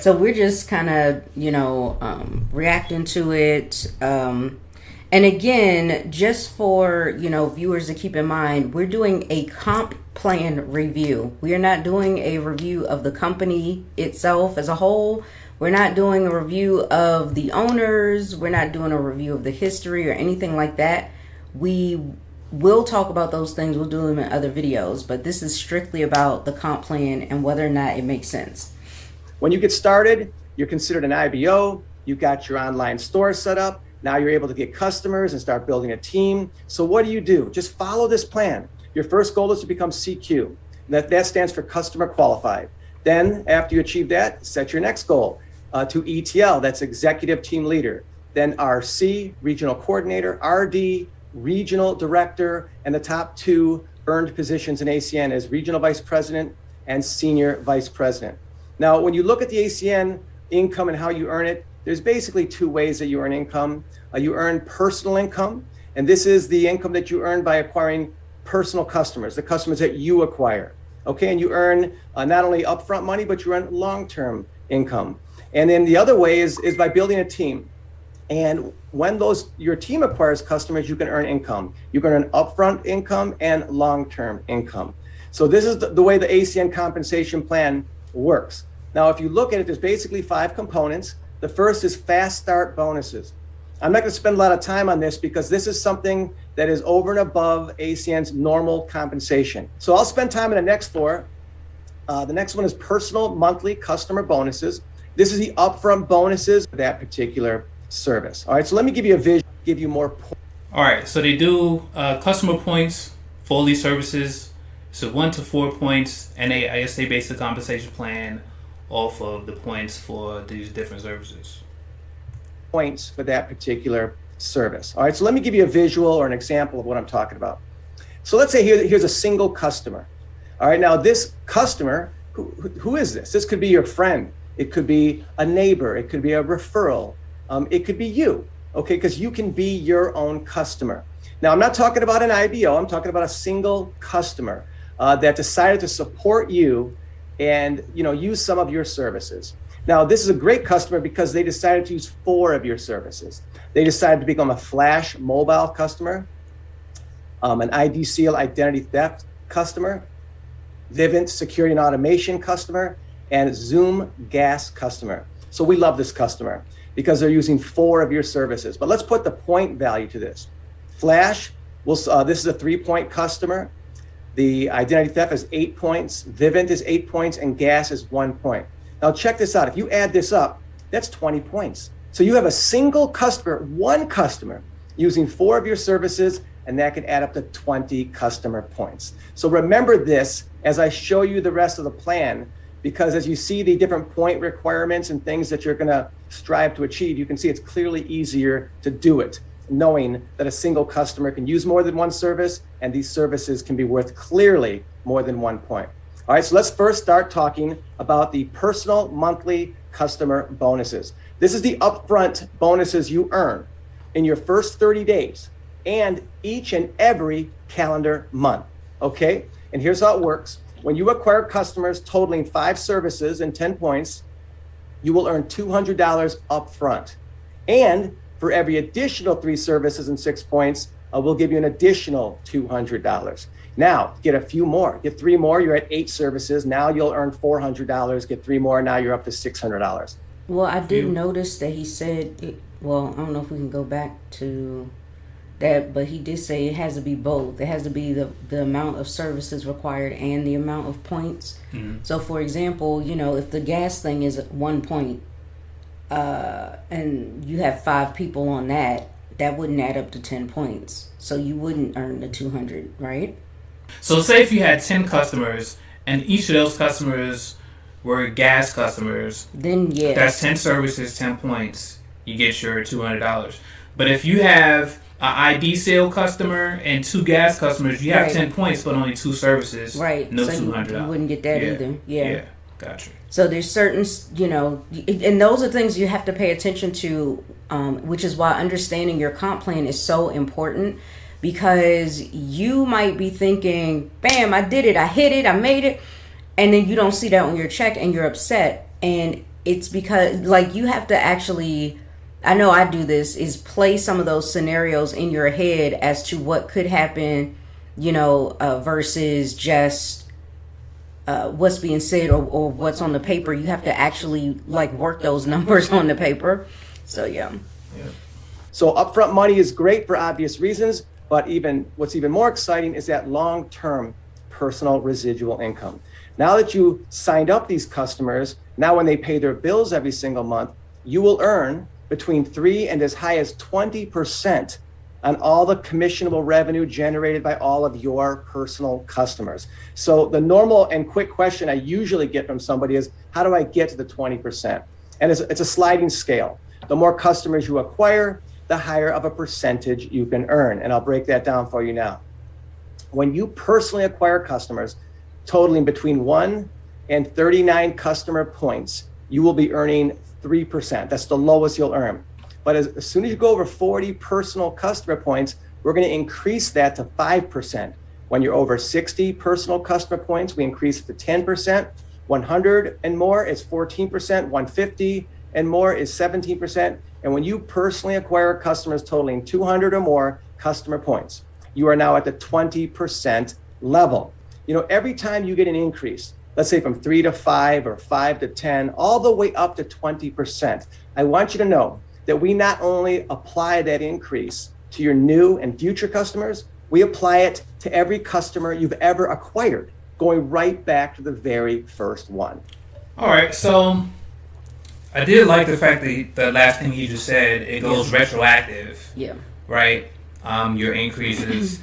So we're just kind of, reacting to it. And again, just for, viewers to keep in mind, we're doing a comp plan review. We are not doing a review of the company itself as a whole. We're not doing a review of the owners. We're not doing a review of the history or anything like that. We will talk about those things. We'll do them in other videos. But this is strictly about the comp plan and whether or not it makes sense. When you get started, you're considered an IBO. You've got your online store set up. Now you're able to get customers and start building a team. So what do? Just follow this plan. Your first goal is to become CQ. That stands for customer qualified. Then after you achieve that, set your next goal to ETL, that's executive team leader. Then RC, regional coordinator, RD, regional director, and the top two earned positions in ACN as regional vice president and senior vice president. Now, when you look at the ACN income and how you earn it, there's basically two ways that you earn income. You earn personal income, and this is the income that you earn by acquiring personal customers, the customers that you acquire. Okay, and you earn not only upfront money, but you earn long-term income. And then the other way is by building a team. And when your team acquires customers, you can earn income. You can earn upfront income and long-term income. So this is the way the ACN compensation plan works. Now, if you look at it, there's basically 5 components. The first is fast start bonuses. I'm not going to spend a lot of time on this because this is something that is over and above ACN's normal compensation. So I'll spend time on the next floor. The next one is personal monthly customer bonuses. This is the upfront bonuses for that particular service. All right, so let me give you a vision, give you more points. All right, so they do customer points for all these services. So 1 to 4 points, and I guess they base the compensation plan off of the points for these different services. Points for that particular service. All right, so let me give you a visual or an example of what I'm talking about. So let's say here's a single customer. All right, now this customer, who is this? This could be your friend. It could be a neighbor. It could be a referral. It could be you, okay, because you can be your own customer. Now, I'm not talking about an IBO. I'm talking about a single customer that decided to support you and use some of your services. Now, this is a great customer because they decided to use 4 of your services. They decided to become a Flash mobile customer, an ID Seal identity theft customer, Vivint security and automation customer, and Zoom gas customer. So we love this customer because they're using 4 of your services. But let's put the point value to this. Flash, this is a 3-point customer. The identity theft is 8 points, Vivint is 8 points, and gas is 1 point. Now check this out. If you add this up, that's 20 points. So you have a single customer, one customer, using 4 of your services, and that can add up to 20 customer points. So remember this as I show you the rest of the plan, because as you see the different point requirements and things that you're gonna strive to achieve, you can see it's clearly easier to do it, knowing that a single customer can use more than one service, and these services can be worth clearly more than 1 point. All right, so let's first start talking about the personal monthly customer bonuses. This is the upfront bonuses you earn in your first 30 days and each and every calendar month, okay? And here's how it works. When you acquire customers totaling 5 services and 10 points, you will earn $200 upfront. And for every additional 3 services and 6 points, we'll give you an additional $200. Now, get a few more. Get 3 more, you're at 8 services. Now you'll earn $400. Get 3 more, now you're up to $600. Well, I did notice that he said, well, I don't know if we can go back to that, but he did say it has to be both. It has to be the amount of services required and the amount of points. Mm-hmm. So, for example, if the gas thing is 1 point, and you have 5 people on that wouldn't add up to 10 points. So you wouldn't earn the 200, right? So say if you had 10 customers and each of those customers were gas customers, then yes. That's 10 services, 10 points. You get your $200. But if you have an ID sale customer and 2 gas customers, you have right. 10 points but only 2 services. Right. No so $200. You wouldn't get that either. Yeah. Gotcha. So there's certain, and those are things you have to pay attention to, which is why understanding your comp plan is so important, because you might be thinking, bam, I did it, I hit it, I made it, and then you don't see that on your check and you're upset. And it's because like you have to actually, I know I do this, is play some of those scenarios in your head as to what could happen, versus just what's being said or what's on the paper. You have to actually like work those numbers on the paper. So yeah. So upfront money is great for obvious reasons, but what's even more exciting is that long-term personal residual income. Now that you signed up these customers, now when they pay their bills every single month, you will earn between 3 and as high as 20% on all the commissionable revenue generated by all of your personal customers. So the normal and quick question I usually get from somebody is, how do I get to the 20%? And it's a sliding scale. The more customers you acquire, the higher of a percentage you can earn. And I'll break that down for you now. When you personally acquire customers totaling between 1 and 39 customer points, you will be earning 3%. That's the lowest you'll earn. But as soon as you go over 40 personal customer points, we're going to increase that to 5%. When you're over 60 personal customer points, we increase it to 10%. 100 and more is 14%. 150 and more is 17%. And when you personally acquire customers totaling 200 or more customer points, you are now at the 20% level. Every time you get an increase, let's say from 3 to 5 or 5 to 10, all the way up to 20%, I want you to know that we not only apply that increase to your new and future customers, we apply it to every customer you've ever acquired, going right back to the very first one. All right, so I did like the fact that the last thing you just said, it goes retroactive. Yeah. Right? Your increases.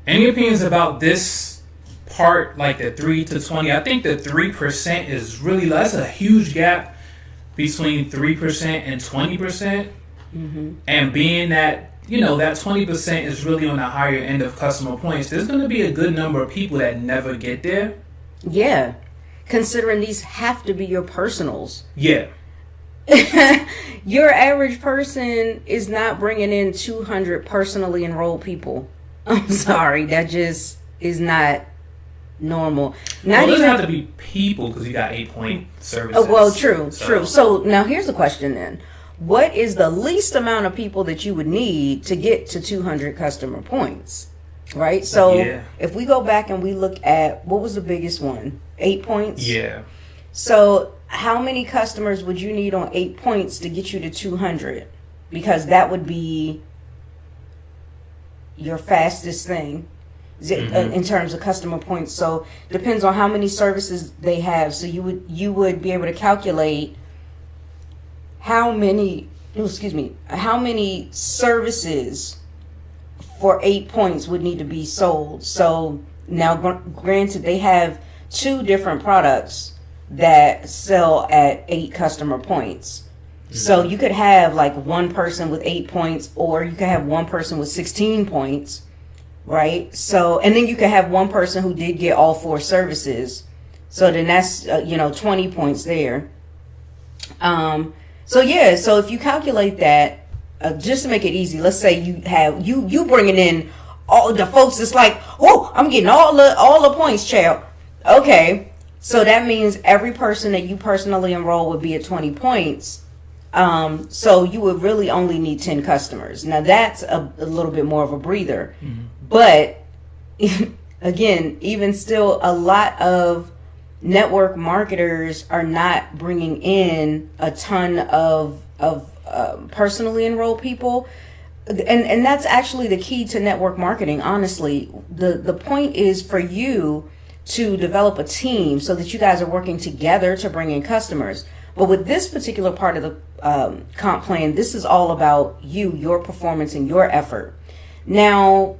Any opinions about this part, like the 3 to 20? I think the 3% is really, that's a huge gap between 3% and 20%. Mm-hmm. And being that, that 20% is really on the higher end of customer points, there's going to be a good number of people that never get there. Yeah. Considering these have to be your personals. Yeah. Your average person is not bringing in 200 personally enrolled people. I'm sorry, that just is not normal. Not It doesn't even have to be people because you got 8-point services. Well, true. So now here's the question then. What is the least amount of people that you would need to get to 200 customer points? Right? So if we go back and we look at, what was the biggest one? 8 points? Yeah. So how many customers would you need on 8 points to get you to 200? Because that would be your fastest thing in terms of customer points. So depends on how many services they have. So you would be able to calculate how many services for 8 points would need to be sold. So now granted, they have 2 different products that sell at 8 customer points. So you could have like one person with 8 points, or you could have one person with 16 points, right? So, and then you could have one person who did get all 4 services. So then that's, 20 points there. So if you calculate that, just to make it easy, let's say you have, you bringing in all the folks that's like, oh, I'm getting all the points, child. Okay. So that means every person that you personally enroll would be at 20 points. So you would really only need 10 customers. Now that's a little bit more of a breather, but again, even still, a lot of network marketers are not bringing in a ton of personally enrolled people. And that's actually the key to network marketing. Honestly, the point is for you to develop a team so that you guys are working together to bring in customers. But with this particular part of the comp plan, this is all about you, your performance, and your effort. Now,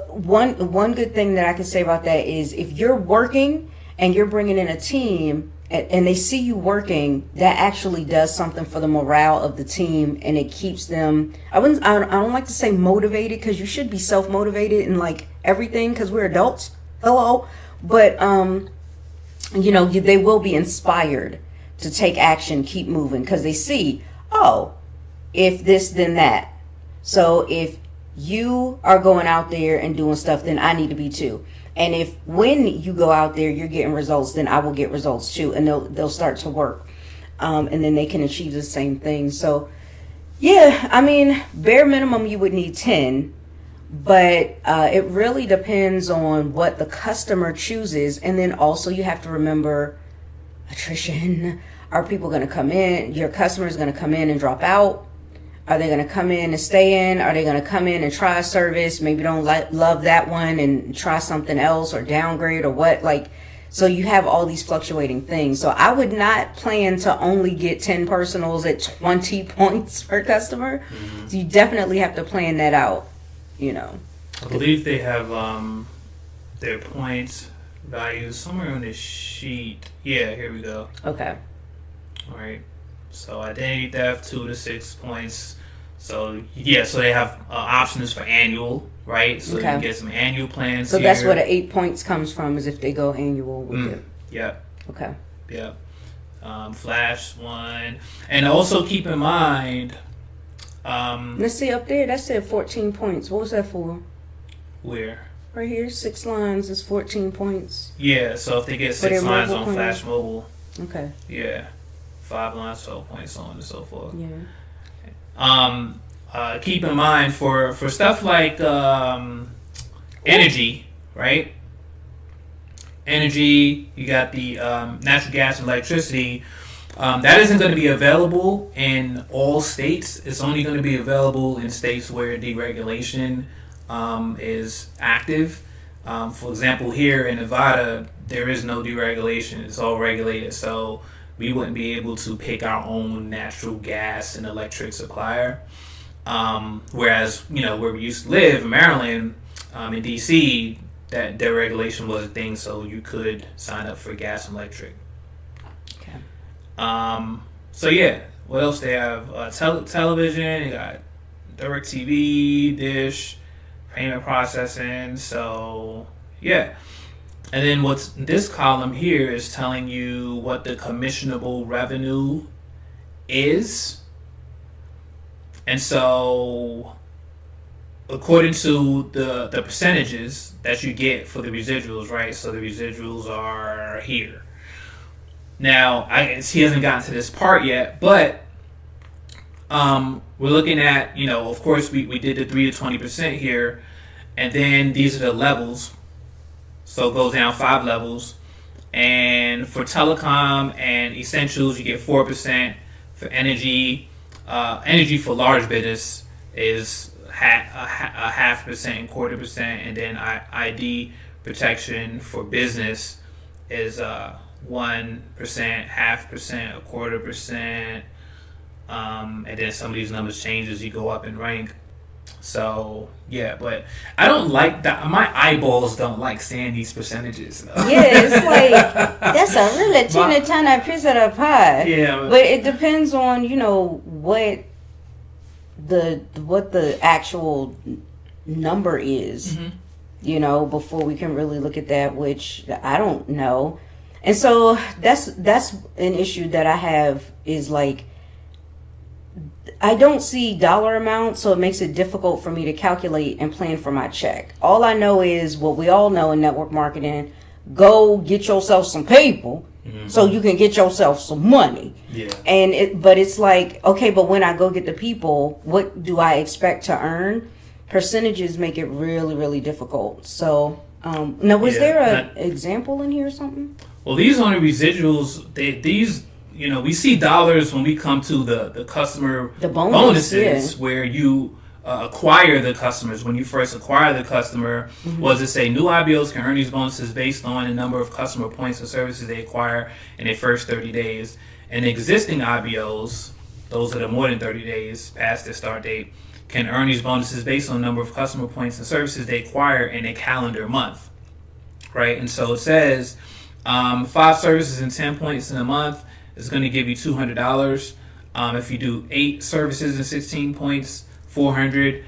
one good thing that I can say about that is if you're working and you're bringing in a team and they see you working, that actually does something for the morale of the team, and it keeps them, I don't like to say motivated, because you should be self-motivated in like everything, because we're adults. Hello. But, they will be inspired to take action, keep moving, because they see, oh, if this, then that. So if you are going out there and doing stuff, then I need to be too. And if when you go out there you're getting results, then I will get results too, and they'll start to work, and then they can achieve the same thing. So yeah, I mean, bare minimum you would need 10, but it really depends on what the customer chooses, and then also you have to remember attrition. Are people going to come in? Your customer is going to come in and drop out. Are they going to come in and stay in? Are they going to come in and try a service, maybe don't love that one and try something else or downgrade or what? Like, so you have all these fluctuating things. So I would not plan to only get 10 personals at 20 points per customer. Mm-hmm. So you definitely have to plan that out, you know. I believe they have their points values somewhere on this sheet. Yeah, here we go. Okay. All right. So identity theft, 2 to 6 points. So yeah, so they have options for annual, right? So you can get some annual plans. So here. that's where the 8 points comes from, is if they go annual with it. Yep. Okay. Yep. Flash 1, and also keep in mind. Let's see up there. That said 14 points. What was that for? Where? Right here, 6 lines is 14 points. Yeah. So if they get 6 lines on Flash Mobile. Okay. Yeah. 5 lines, 12 points, so on and so forth. Yeah. Keep in mind for stuff like energy, right? Energy, you got the natural gas and electricity. That isn't going to be available in all states. It's only going to be available in states where deregulation is active. For example, here in Nevada, there is no deregulation. It's all regulated. So we wouldn't be able to pick our own natural gas and electric supplier. Whereas, you know, where we used to live in Maryland, in DC, that deregulation was a thing, so you could sign up for gas and electric. Okay. So yeah, what else they have? Television, you got DirecTV, Dish, payment processing. So yeah. And then what's this column here is telling you what the commissionable revenue is. And so according to the percentages that you get for the residuals, right? So the residuals are here. Now, he hasn't gotten to this part yet, but we're looking at, you know, of course we did the 3 to 20% here, and then these are the levels. So it goes down 5 levels. And for telecom and essentials, you get 4%. For energy, energy for large business is a 0.5% and 0.25%. And then ID protection for business is 1%, 0.5%, 0.25%. And then some of these numbers change as you go up in rank. So yeah, but I don't like that. My eyeballs don't like seeing these percentages. Yeah, it's like that's a really tiny piece of the pie. Yeah, but it depends on, you know, what the actual number is. Mm-hmm. You know, before we can really look at that, which I don't know. And so that's an issue that I have, is like, I don't see dollar amounts, so it makes it difficult for me to calculate and plan for my check. All I know is what we all know in network marketing: go get yourself some people, mm-hmm. so you can get yourself some money. Yeah. But it's like, okay, but when I go get the people, what do I expect to earn? Percentages make it really, really difficult. So now, was there an example in here or something? Well, these are the residuals. These. You know, we see dollars when we come to the customer bonuses, where you acquire the customers. When you first acquire the customer, mm-hmm. was it say new IBOs can earn these bonuses based on the number of customer points or services they acquire in their first 30 days. And existing IBOs, those that are more than 30 days past their start date, can earn these bonuses based on the number of customer points and services they acquire in a calendar month, right? And so it says 5 services and 10 points in a month is going to give you $200. If you do 8 services and 16 points, $400.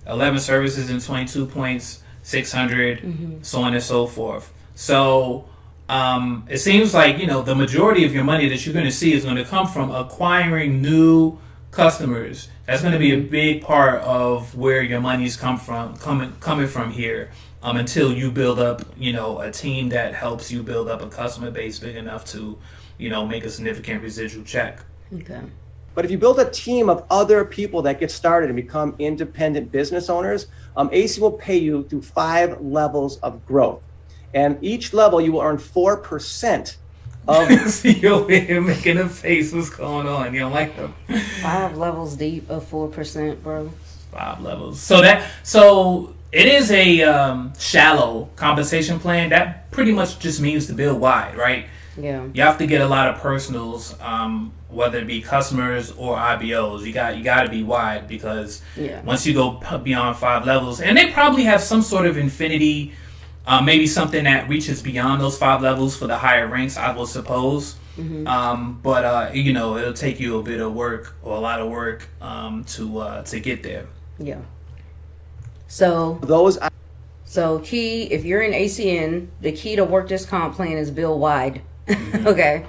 11 services and 22 points, $600. Mm-hmm. So on and so forth. So it seems like, you know, the majority of your money that you're going to see is going to come from acquiring new customers. That's going to be a big part of where your money's coming from here. until you build up, a team that helps you build up a customer base big enough to, make a significant residual check. Okay. But if you build a team of other people that get started and become independent business owners, AC will pay you through 5 levels of growth. And each level you will earn 4% of. You're making a face. What's going on? You don't like them? 5 levels deep of 4%, bro. 5 levels. So it is a shallow compensation plan. That pretty much just means to build wide, right? Yeah. You have to get a lot of personals, whether it be customers or IBOs. You got to be wide, because once you go beyond 5 levels, and they probably have some sort of infinity, maybe something that reaches beyond those 5 levels for the higher ranks, I will suppose. But it'll take you a bit of work, or a lot of work, to get there. Yeah. So key, if you're in ACN, the key to work this comp plan is build wide. Okay.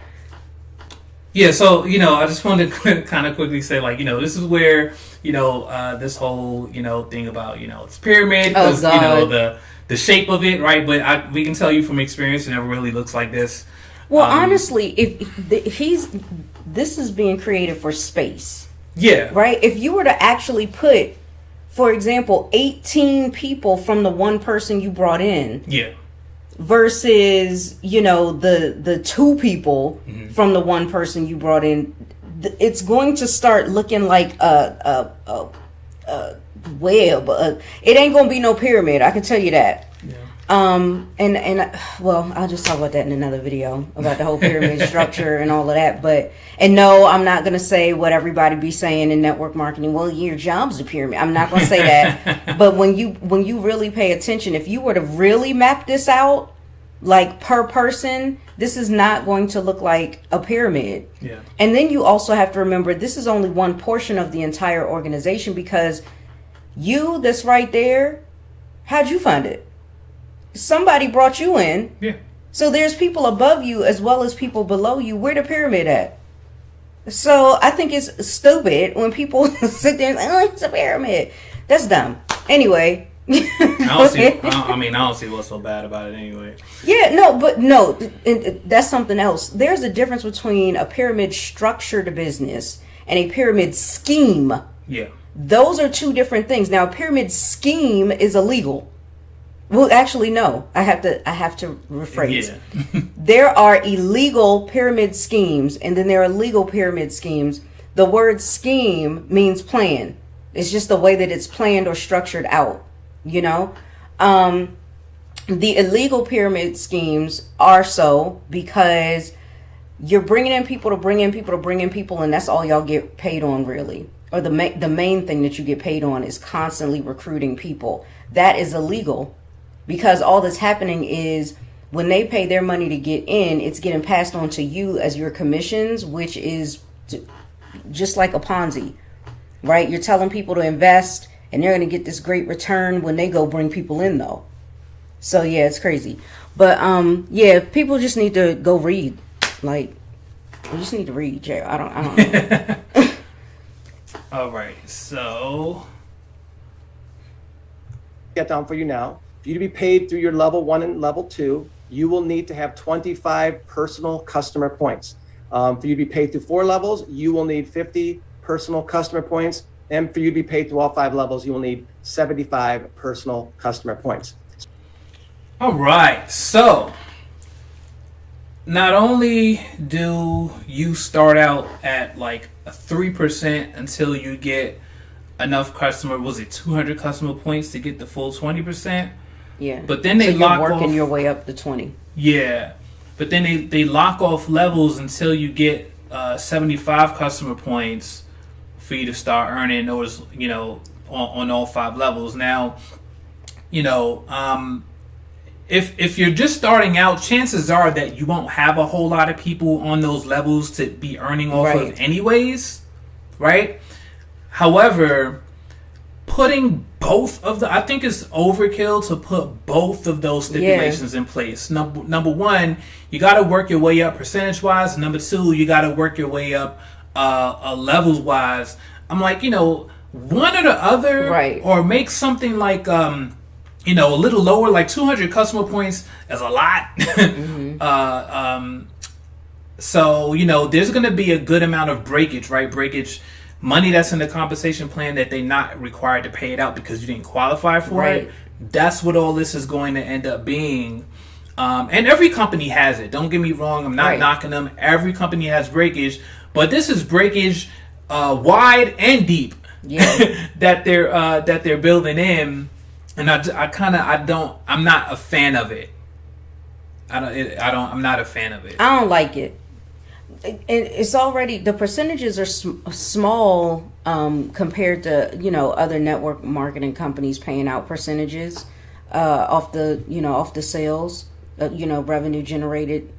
Yeah, so, I just wanted to kind of quickly say, this is where, this whole, thing about, it's pyramid, because, the shape of it, right? But we can tell you from experience, it never really looks like this. Well, honestly, this is being created for space. Yeah. Right? If you were to actually put, for example, 18 people from the one person you brought in. Yeah. Versus, the 2 people from the one person you brought in, it's going to start looking like a web. It ain't gonna be no pyramid, I can tell you that. Yeah. Well, I'll just talk about that in another video about the whole pyramid structure and all of that. And no, I'm not gonna say what everybody be saying in network marketing. Well, your job's a pyramid. I'm not gonna say that. But when you really pay attention, if you were to really map this out, like per person, this is not going to look like a pyramid. Yeah. And then you also have to remember, this is only one portion of the entire organization, because you, that's right there, how'd you find it? Somebody brought you in. Yeah. So there's people above you as well as people below you. Where the pyramid at? So I think it's stupid when people sit there and say, oh, it's a pyramid. That's dumb. Anyway. I don't see what's so bad about it anyway. Yeah, no, that's something else. There's a difference between a pyramid structured business and a pyramid scheme. Yeah. Those are 2 different things. Now, a pyramid scheme is illegal. Well, actually, no. I have to rephrase. Yeah. There are illegal pyramid schemes, and then there are legal pyramid schemes. The word scheme means plan. It's just the way that it's planned or structured out. The illegal pyramid schemes are so because you're bringing in people to bring in people to bring in people, and that's all y'all get paid on, really. Or the main thing that you get paid on is constantly recruiting people. That is illegal, because all that's happening is when they pay their money to get in, it's getting passed on to you as your commissions, which is just like a Ponzi, right? You're telling people to invest, and they're going to get this great return when they go bring people in, though. So, yeah, it's crazy. But, people just need to go read. Like, you just need to read, Jay. I don't know. All right, so. Get down for you now. For you to be paid through your level 1 and level 2, you will need to have 25 personal customer points. For you to be paid through 4 levels, you will need 50 personal customer points. And for you to be paid through all 5 levels, you will need 75 personal customer points. All right. So not only do you start out at like a 3% until you get enough 200 customer points to get the full 20%? Yeah. But then they lock off. You're working your way up to 20. Yeah. But then they lock off levels until you get 75 customer points for you to start earning those, on all 5 levels. Now, if you're just starting out, chances are that you won't have a whole lot of people on those levels to be earning off of anyways, right? However, putting both of I think it's overkill to put both of those stipulations in place. Number 1, you got to work your way up percentage-wise. Number 2, you got to work your way up levels wise. I'm like, one or the other, right? Or make something like a little lower, like 200 customer points is a lot. So, there's going to be a good amount of breakage, right? Breakage, money that's in the compensation plan that they're not required to pay it out because you didn't qualify for it. That's what all this is going to end up being. And every company has it. Don't get me wrong. I'm not knocking them. Every company has breakage. But this is breakage wide and deep that they're building in. And I'm not a fan of it. I'm not a fan of it. I don't like it. It's already, the percentages are small compared to other network marketing companies paying out percentages off the sales, revenue generated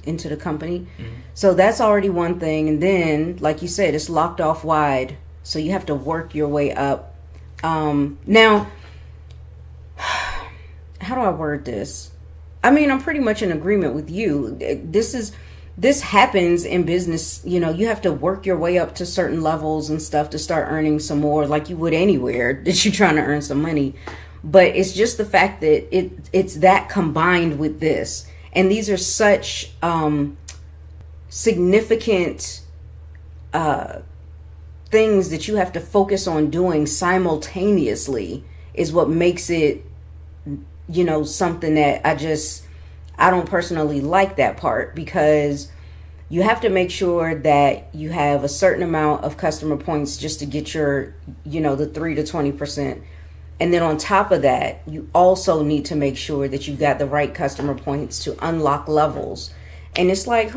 into the company. So that's already one thing. And then, like you said, it's locked off wide, so you have to work your way up. Now, how do I word this? I mean, I'm pretty much in agreement with you. This happens in business. You have to work your way up to certain levels and stuff to start earning some more, like you would anywhere that you're trying to earn some money. But it's just the fact that it's that combined with this. And these are such significant things that you have to focus on doing simultaneously is what makes it, something that I don't personally like that part, because you have to make sure that you have a certain amount of customer points just to get your, the 3 to 20%. And then on top of that, you also need to make sure that you've got the right customer points to unlock levels. And it's like,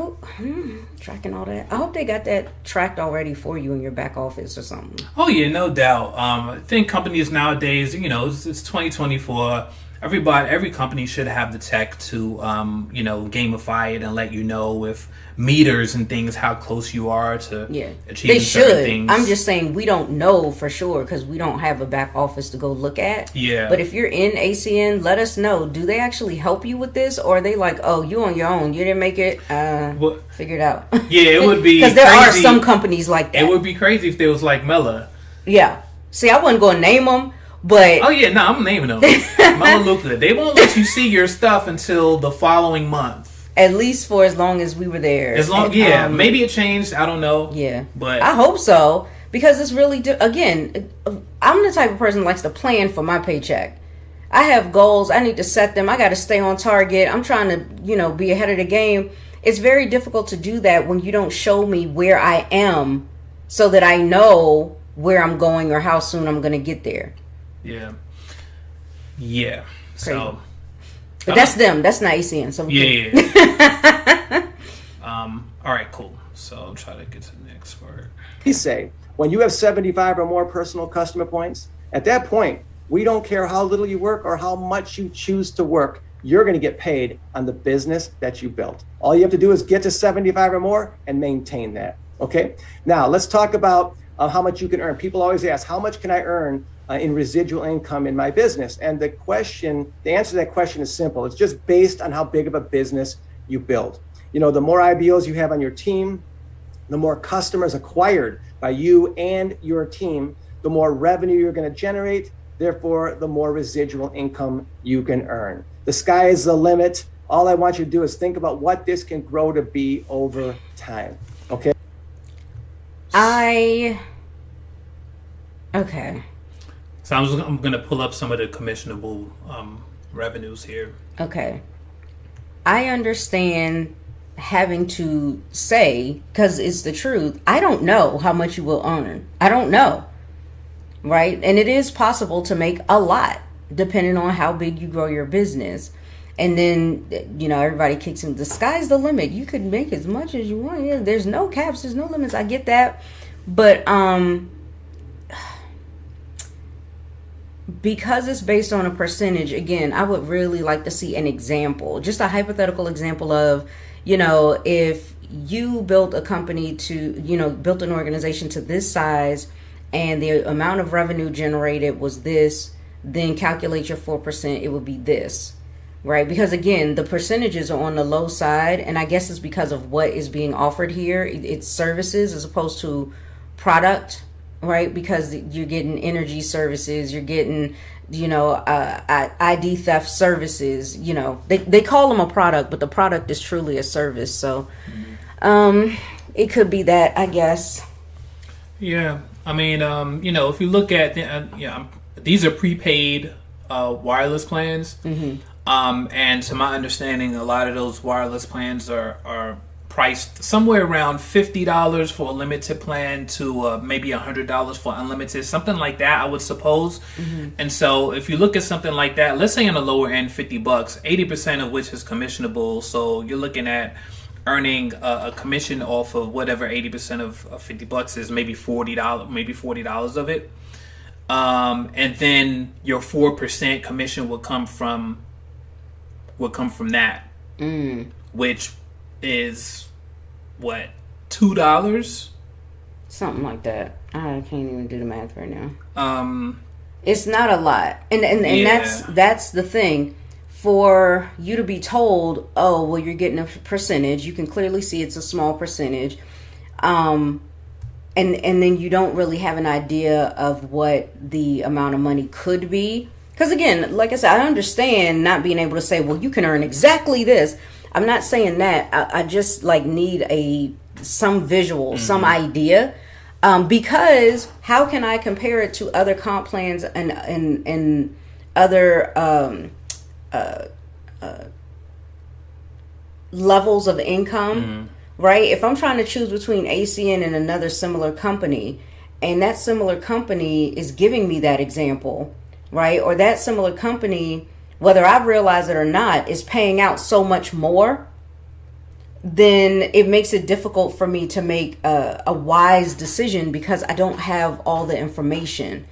tracking all that. I hope they got that tracked already for you in your back office or something. Oh, yeah, no doubt. I think companies nowadays, it's 2024. Every company should have the tech to, gamify it and let you know with meters and things how close you are to achieving certain things. I'm just saying we don't know for sure because we don't have a back office to go look at. Yeah. But if you're in ACN, let us know. Do they actually help you with this, or are they like, oh, you on your own, you didn't make it, figure it out? Yeah, it would be because there are some companies like that. It would be crazy if there was like Mela. Yeah. See, I wasn't going to name them. But I'm naming them. Melaleuca. They won't let you see your stuff until the following month. At least for as long as we were there. Maybe it changed. I don't know. Yeah, but I hope so, because it's really again, I'm the type of person that likes to plan for my paycheck. I have goals. I need to set them. I got to stay on target. I'm trying to be ahead of the game. It's very difficult to do that when you don't show me where I am, so that I know where I'm going or how soon I'm going to get there. Yeah. Crazy. So, but that's them. That's not ACN. So all right, cool. So I'll try to get to the next part. We say when you have 75 or more personal customer points, at that point, we don't care how little you work or how much you choose to work. You're going to get paid on the business that you built. All you have to do is get to 75 or more and maintain that. Okay. Now let's talk about how much you can earn. People always ask, how much can I earn in residual income in my business? And the answer to that question is simple. It's just based on how big of a business you build. The more IBOs you have on your team, the more customers acquired by you and your team, the more revenue you're going to generate. Therefore, the more residual income you can earn. The sky is the limit. All I want you to do is think about what this can grow to be over time. Okay? Okay. So I'm going to pull up some of the commissionable revenues here. Okay. I understand having to say, because it's the truth, I don't know how much you will earn. I don't know. Right? And it is possible to make a lot depending on how big you grow your business. And then, everybody kicks in, the sky's the limit. You could make as much as you want. Yeah, there's no caps, there's no limits. I get that. But because it's based on a percentage, again, I would really like to see an example, just a hypothetical example of, if you built a company built an organization to this size and the amount of revenue generated was this, then calculate your 4%, it would be this, right? Because again, the percentages are on the low side, and I guess it's because of what is being offered here. It's services as opposed to product, right? Because you're getting energy services, you're getting, ID theft services. They call them a product, but the product is truly a service. So it could be that, I guess. Yeah, I mean, if you look at these are prepaid wireless plans, and to my understanding, a lot of those wireless plans are priced somewhere around $50 for a limited plan to maybe $100 for unlimited, something like that, I would suppose. And so if you look at something like that, let's say on the lower end, $50, 80% of which is commissionable. So you're looking at earning a commission off of whatever 80% of $50 is, maybe $40 of it. And then your 4% commission will come from that, which is what, $2, something like that. I can't even do the math right now. It's not a lot, and that's the thing. For you to be told, oh well, you're getting a percentage, you can clearly see it's a small percentage, and then you don't really have an idea of what the amount of money could be. Because again, like I said, I understand not being able to say, well, you can earn exactly this. I'm not saying that. I just need some visual, some idea, because how can I compare it to other comp plans and other levels of income, right? If I'm trying to choose between ACN and another similar company, and that similar company is giving me that example, right? Or that similar company, whether I realize it or not, is paying out so much more, then it makes it difficult for me to make a wise decision because I don't have all the information,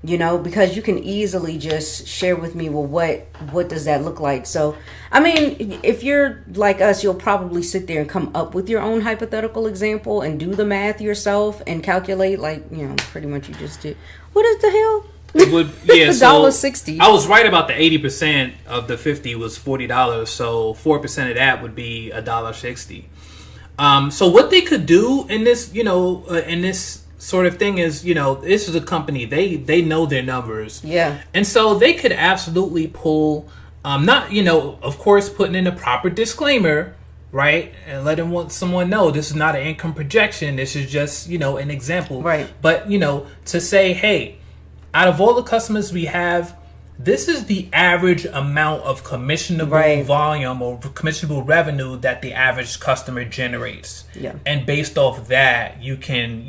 because you can easily just share with me, well, what does that look like? So, I mean, if you're like us, you'll probably sit there and come up with your own hypothetical example and do the math yourself and calculate, pretty much you just did. What is the hell? It would, $1.60. I was right about the 80% of the 50 was $40, so 4% of that would be $1.60. So what they could do in this, in this sort of thing is, this is a company, they know their numbers, and so they could absolutely pull, not, of course, putting in a proper disclaimer, right, and letting someone know this is not an income projection, this is just an example, right? But to say, hey, out of all the customers we have, this is the average amount of commissionable volume or commissionable revenue that the average customer generates. Yeah. And based off that, you can,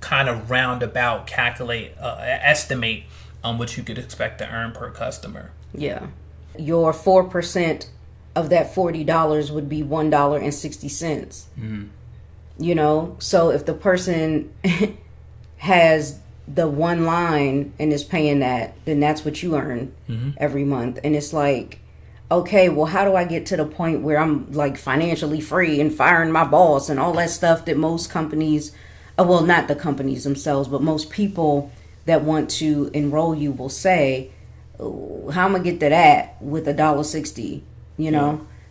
kind of roundabout calculate, estimate on what you could expect to earn per customer. Yeah. Your 4% of that $40 would be $1.60. So if the person has the one line and is paying that, then that's what you earn every month. And it's like, okay, well, how do I get to the point where I'm like financially free and firing my boss and all that stuff that most companies, well, not the companies themselves, but most people that want to enroll you will say, how am I get to that with $1.60,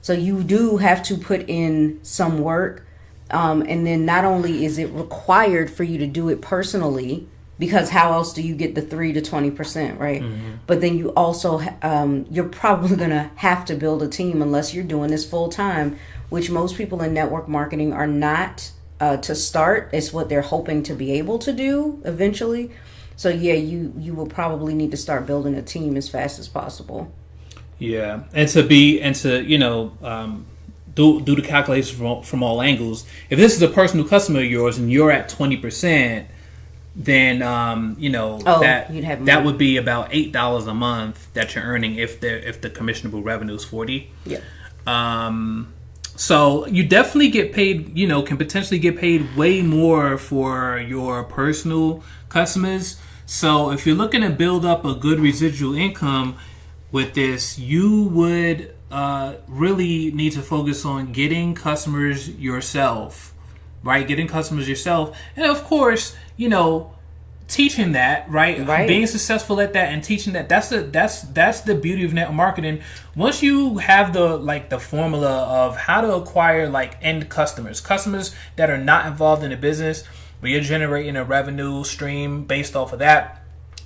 So you do have to put in some work. And then not only is it required for you to do it personally, because how else do you get the 3 to 20%, right? But then you also, you're probably going to have to build a team unless you're doing this full time, which most people in network marketing are not to start. It's what they're hoping to be able to do eventually. So yeah, you will probably need to start building a team as fast as possible. Yeah, and to do the calculations from all angles. If this is a personal customer of yours and you're at 20%, then that would be about $8 a month that you're earning if the commissionable revenue is $40. Yeah. So you definitely get paid. Can potentially get paid way more for your personal customers. So if you're looking to build up a good residual income with this, you would really need to focus on getting customers yourself. Right, getting customers yourself, and of course, teaching that, right? Being successful at that and teaching that. That's the beauty of network marketing. Once you have the formula of how to acquire end customers that are not involved in the business, where you're generating a revenue stream based off of that,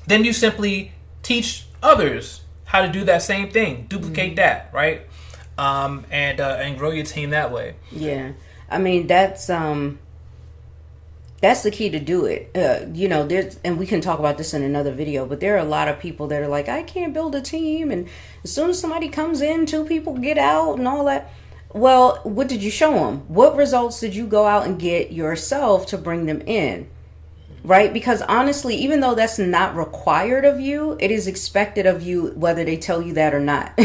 then you simply teach others how to do that same thing, duplicate that, right? And grow your team that way. Yeah, I mean that's the key to do it. There's, and we can talk about this in another video, but there are a lot of people that are like, I can't build a team, and as soon as somebody comes in, 2 people get out and all that. Well, what did you show them? What results did you go out and get yourself to bring them in? Right? Because honestly, even though that's not required of you, it is expected of you whether they tell you that or not.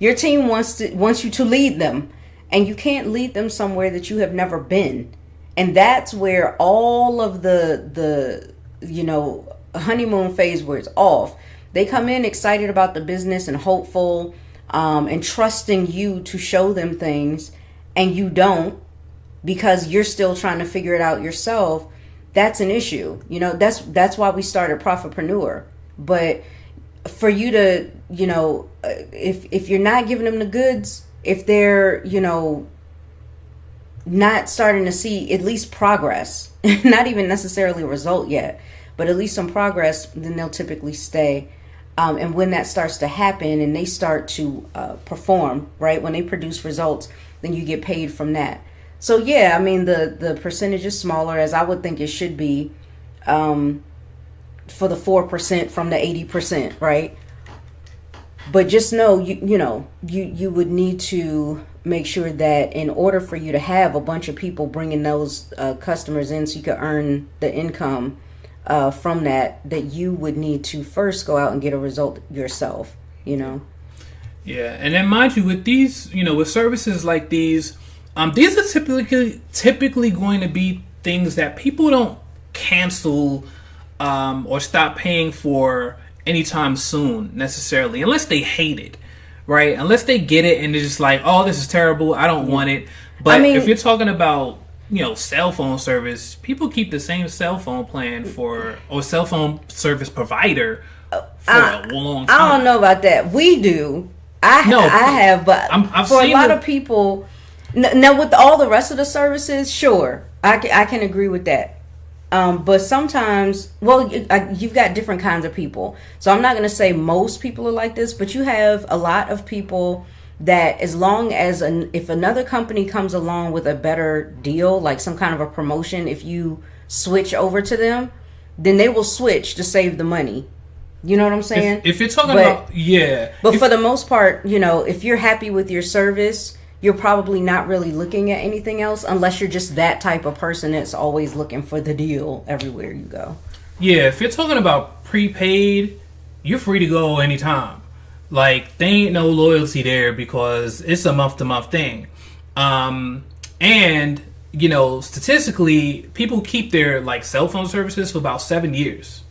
Your team wants you to lead them, and you can't lead them somewhere that you have never been. And that's where all of the honeymoon phase where it's off. They come in excited about the business and hopeful, and trusting you to show them things, and you don't, because you're still trying to figure it out yourself. That's an issue. That's why we started Profitpreneur. But for you to, if you're not giving them the goods, if they're, not starting to see at least progress, not even necessarily a result yet, but at least some progress, then they'll typically stay. And when that starts to happen and they start to perform, right, when they produce results, then you get paid from that. So yeah, I mean the percentage is smaller, as I would think it should be, for the 4% from the 80%, right? But just know you would need to make sure that in order for you to have a bunch of people bringing those customers in, so you could earn the income from that you would need to first go out and get a result yourself. Yeah, and then mind you, with these, with services like these are typically going to be things that people don't cancel or stop paying for anytime soon necessarily, unless they hate it, right? Unless they get it and they're just like, oh, this is terrible, I don't want it. But if you're talking about cell phone service, people keep the same cell phone plan or cell phone service provider for a long time. I don't know about that. We do. I have, but I've for a seen lot of people. Now, with all the rest of the services, sure, I can agree with that. But sometimes, you've got different kinds of people. So I'm not going to say most people are like this, but you have a lot of people that as long as if another company comes along with a better deal, like some kind of a promotion, if you switch over to them, then they will switch to save the money. You know what I'm saying? If you're talking about, yeah. But for the most part, if you're happy with your service, you're probably not really looking at anything else unless you're just that type of person that's always looking for the deal everywhere you go. Yeah, if you're talking about prepaid, you're free to go anytime. Like, there ain't no loyalty there because it's a month-to-month thing. And, statistically, people keep their, cell phone services for about 7 years,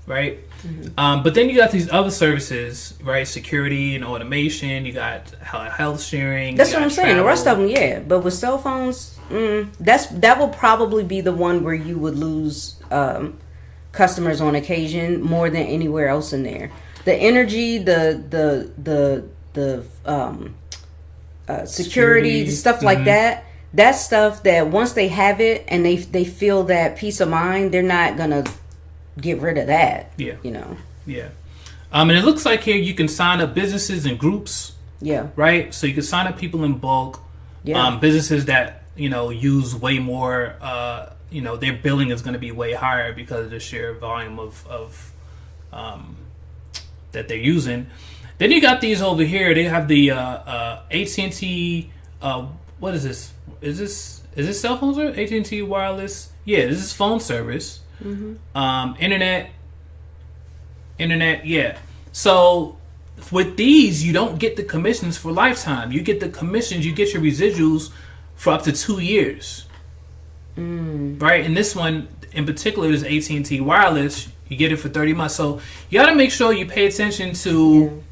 right? Mm-hmm. But then you got these other services, right? Security and automation. You got health sharing. That's what I'm saying. The rest of them, yeah. But with cell phones, that will probably be the one where you would lose customers on occasion more than anywhere else in there. The energy, the security, stuff like that. That's stuff that once they have it and they feel that peace of mind, they're not gonna get rid of that. Yeah. Yeah. And it looks like here you can sign up businesses and groups. Yeah. Right? So you can sign up people in bulk. Yeah. Businesses that, use way more, their billing is going to be way higher because of the sheer volume of that they're using. Then you got these over here. They have the AT&T, what is this? Is this cell phone service? AT&T wireless? Yeah, this is phone service. Mm-hmm. Internet, yeah. So with these, you don't get the commissions for lifetime. You get the commissions, you get your residuals for up to 2 years. Right? And this one in particular is AT&T wireless. You get it for 30 months. So you got to make sure you pay attention to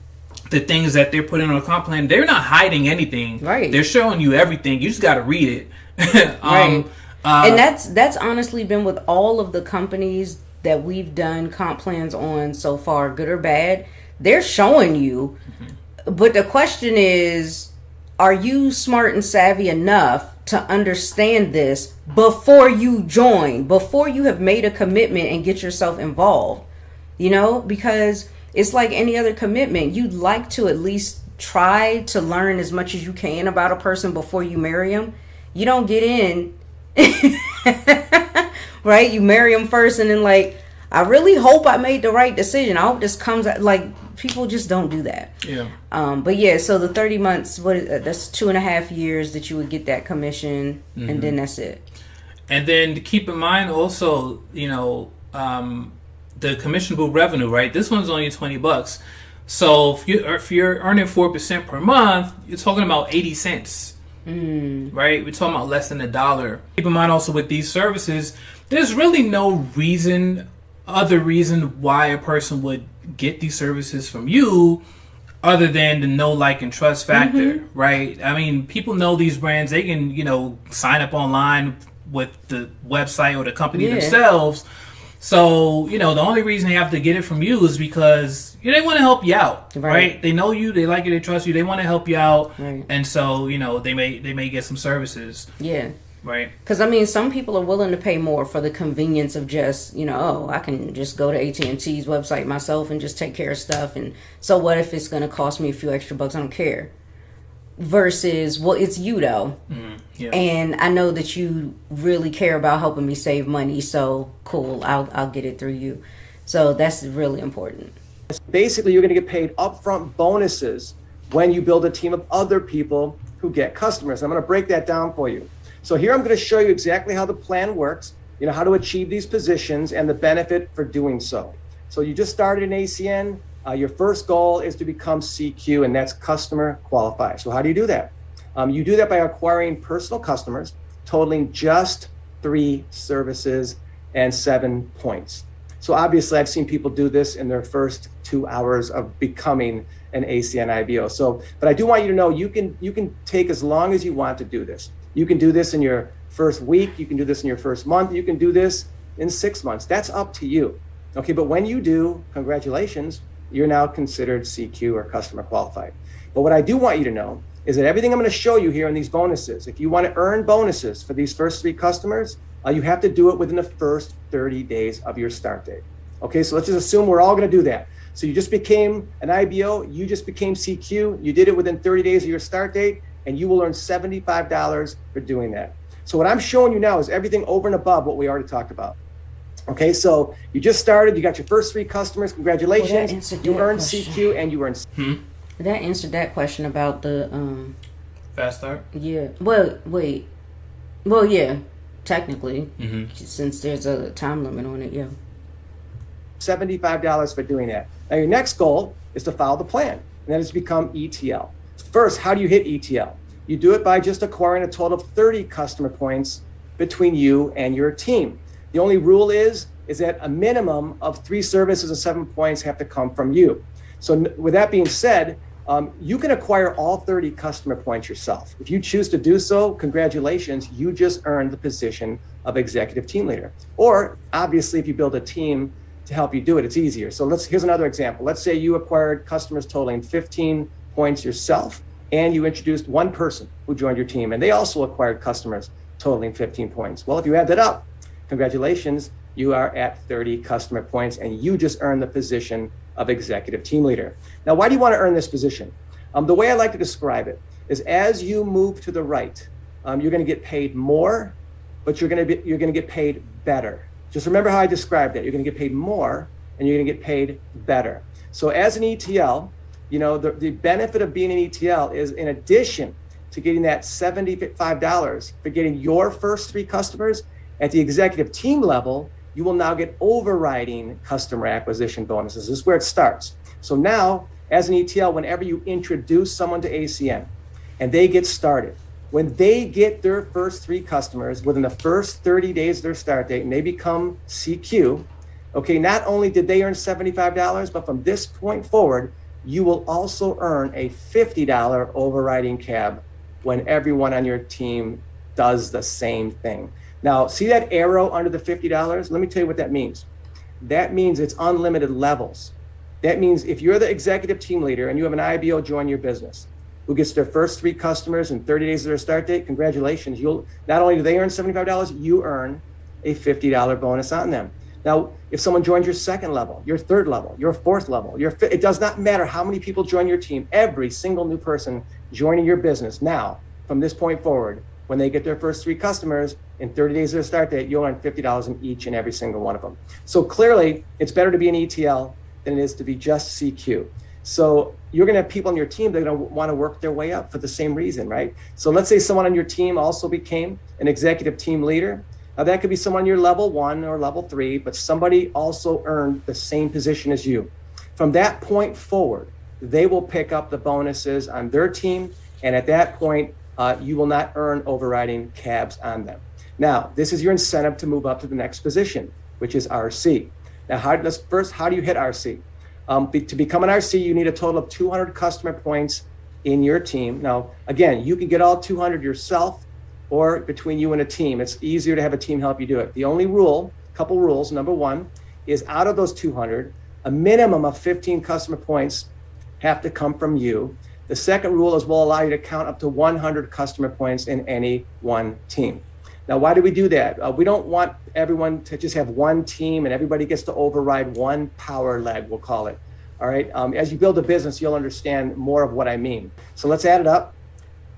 the things that they're putting on a comp plan. They're not hiding anything. Right. They're showing you everything. You just got to read it. Right. And that's honestly been with all of the companies that we've done comp plans on so far, good or bad. They're showing you. Mm-hmm. But the question is, are you smart and savvy enough to understand this before you join, before you have made a commitment and get yourself involved? Because it's like any other commitment. You'd like to at least try to learn as much as you can about a person before you marry them. You don't get in, right? You marry them first and then like, I really hope I made the right decision. I hope this comes out. Like, people just don't do that. Yeah. But yeah, so the 30 months, that's 2.5 years that you would get that commission, and then that's it. And then to keep in mind also, you know, the commissionable revenue, right? This one's only $20. So if you're earning 4% per month, you're talking about 80 cents, right? We're talking about less than $1. Keep in mind also with these services, there's really no other reason why a person would get these services from you other than the know, like, and trust factor, right? I mean, people know these brands. They can, you know, sign up online with the website or the company themselves. So, you know, the only reason they have to get it from you is because they want to help you out, right? They know you, they like you, they trust you, they want to help you out, and so, you know, they may get some services. Yeah. Right. Because, I mean, some people are willing to pay more for the convenience of just, you know, I can just go to AT&T's website myself and just take care of stuff. And so what if it's going to cost me a few extra bucks? I don't care. Versus, well, it's you, though. And I know that you really care about helping me save money. So, cool, I'll get it through you. So that's really important. Basically, you're going to get paid upfront bonuses when you build a team of other people who get customers. I'm going to break that down for you. So here I'm going to show you exactly how the plan works, you know, how to achieve these positions and the benefit for doing so. So you just started in ACN. Your first goal is to become CQ, and that's customer qualified. So how do you do that? You do that by acquiring personal customers totaling just 3 services and 7 points. So obviously I've seen people do this in their first 2 hours of becoming an ACN IBO. So, but I do want you to know you can take as long as you want to do this. You can do this in your first week. You can do this in your first month. You can do this in 6 months. That's up to you. Okay, but when you do, congratulations, you're now considered CQ or customer qualified. But what I do want you to know is that everything I'm going to show you here in these bonuses, if you want to earn bonuses for these first 3 customers, you have to do it within the first 30 days of your start date. Okay, so let's just assume we're all going to do that. So you just became an IBO, you just became CQ, you did it within 30 days of your start date, and you will earn $75 for doing that. So what I'm showing you now is everything over and above what we already talked about. Okay, so you just started, you got your first 3 customers, congratulations. You earned CQ and you earned... That answered that question about the... Fast start? Yeah. Well, wait. Well, yeah, technically, since there's a time limit on it, yeah. $75 for doing that. Now your next goal is to follow the plan, and that is to become ETL. First, how do you hit ETL? You do it by just acquiring a total of 30 customer points between you and your team. The only rule is that a minimum of 3 services and 7 points have to come from you. So with that being said, you can acquire all 30 customer points yourself. If you choose to do so, congratulations, you just earned the position of executive team leader. Or obviously, if you build a team to help you do it, it's easier. So here's another example. Let's say you acquired customers totaling 15 points yourself, and you introduced 1 person who joined your team, and they also acquired customers totaling 15 points. Well, if you add that up, congratulations, you are at 30 customer points, and you just earned the position of executive team leader. Now, why do you want to earn this position? The way I like to describe it is as you move to the right, you're going to get paid more, but you're going to get paid better. Just remember how I described that. You're going to get paid more, and you're going to get paid better. So as an ETL, you know, the benefit of being an ETL is, in addition to getting that $75 for getting your first 3 customers, at the executive team level, you will now get overriding customer acquisition bonuses. This is where it starts. So now, as an ETL, whenever you introduce someone to ACN and they get started, when they get their first 3 customers within the first 30 days of their start date and they become CQ, okay, not only did they earn $75, but from this point forward, you will also earn a $50 overriding cab when everyone on your team does the same thing. Now, see that arrow under the $50? Let me tell you what that means. That means it's unlimited levels. That means if you're the executive team leader and you have an IBO join your business who gets their first 3 customers in 30 days of their start date, congratulations. You'll not only do they earn $75, you earn a $50 bonus on them. Now, if someone joins your second level, your third level, your fourth level, it does not matter how many people join your team. Every single new person joining your business now, from this point forward, when they get their first 3 customers in 30 days of their start date, you'll earn $50 in each and every single one of them. So clearly, it's better to be an ETL than it is to be just CQ. So you're going to have people on your team that are going to want to work their way up for the same reason, right? So let's say someone on your team also became an executive team leader. Now that could be someone your level 1 or level 3, but somebody also earned the same position as you. From that point forward, they will pick up the bonuses on their team, and at that point, you will not earn overriding cabs on them. Now, this is your incentive to move up to the next position, which is RC. Now, how do you hit RC? To become an RC, you need a total of 200 customer points in your team. Now, again, you can get all 200 yourself or between you and a team. It's easier to have a team help you do it. The only couple rules, number 1, is out of those 200, a minimum of 15 customer points have to come from you. The second rule is we'll allow you to count up to 100 customer points in any one team. Now, why do we do that? We don't want everyone to just have one team and everybody gets to override one power leg, we'll call it. All right. As you build a business, you'll understand more of what I mean. So let's add it up.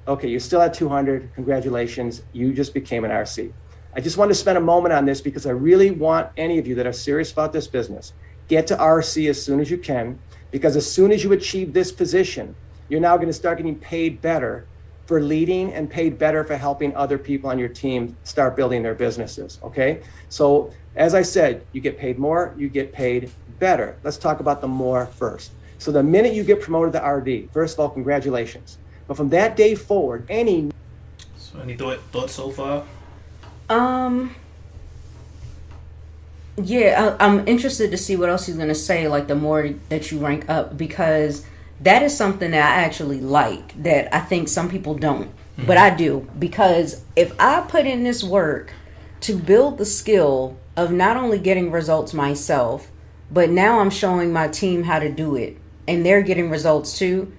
Okay, you're still at 200. Congratulations. You just became an RC. I just want to spend a moment on this because I really want any of you that are serious about this business, get to RC as soon as you can, because as soon as you achieve this position, you're now going to start getting paid better for leading and paid better for helping other people on your team start building their businesses, okay? So as I said, you get paid more, you get paid better. Let's talk about the more first. So the minute you get promoted to RD, first of all, congratulations. But from that day forward, So any thoughts so far? Yeah, I'm interested to see what else he's going to say, like the more that you rank up, because that is something that I actually like, that I think some people don't, but I do. Because if I put in this work to build the skill of not only getting results myself, but now I'm showing my team how to do it, and they're getting results too,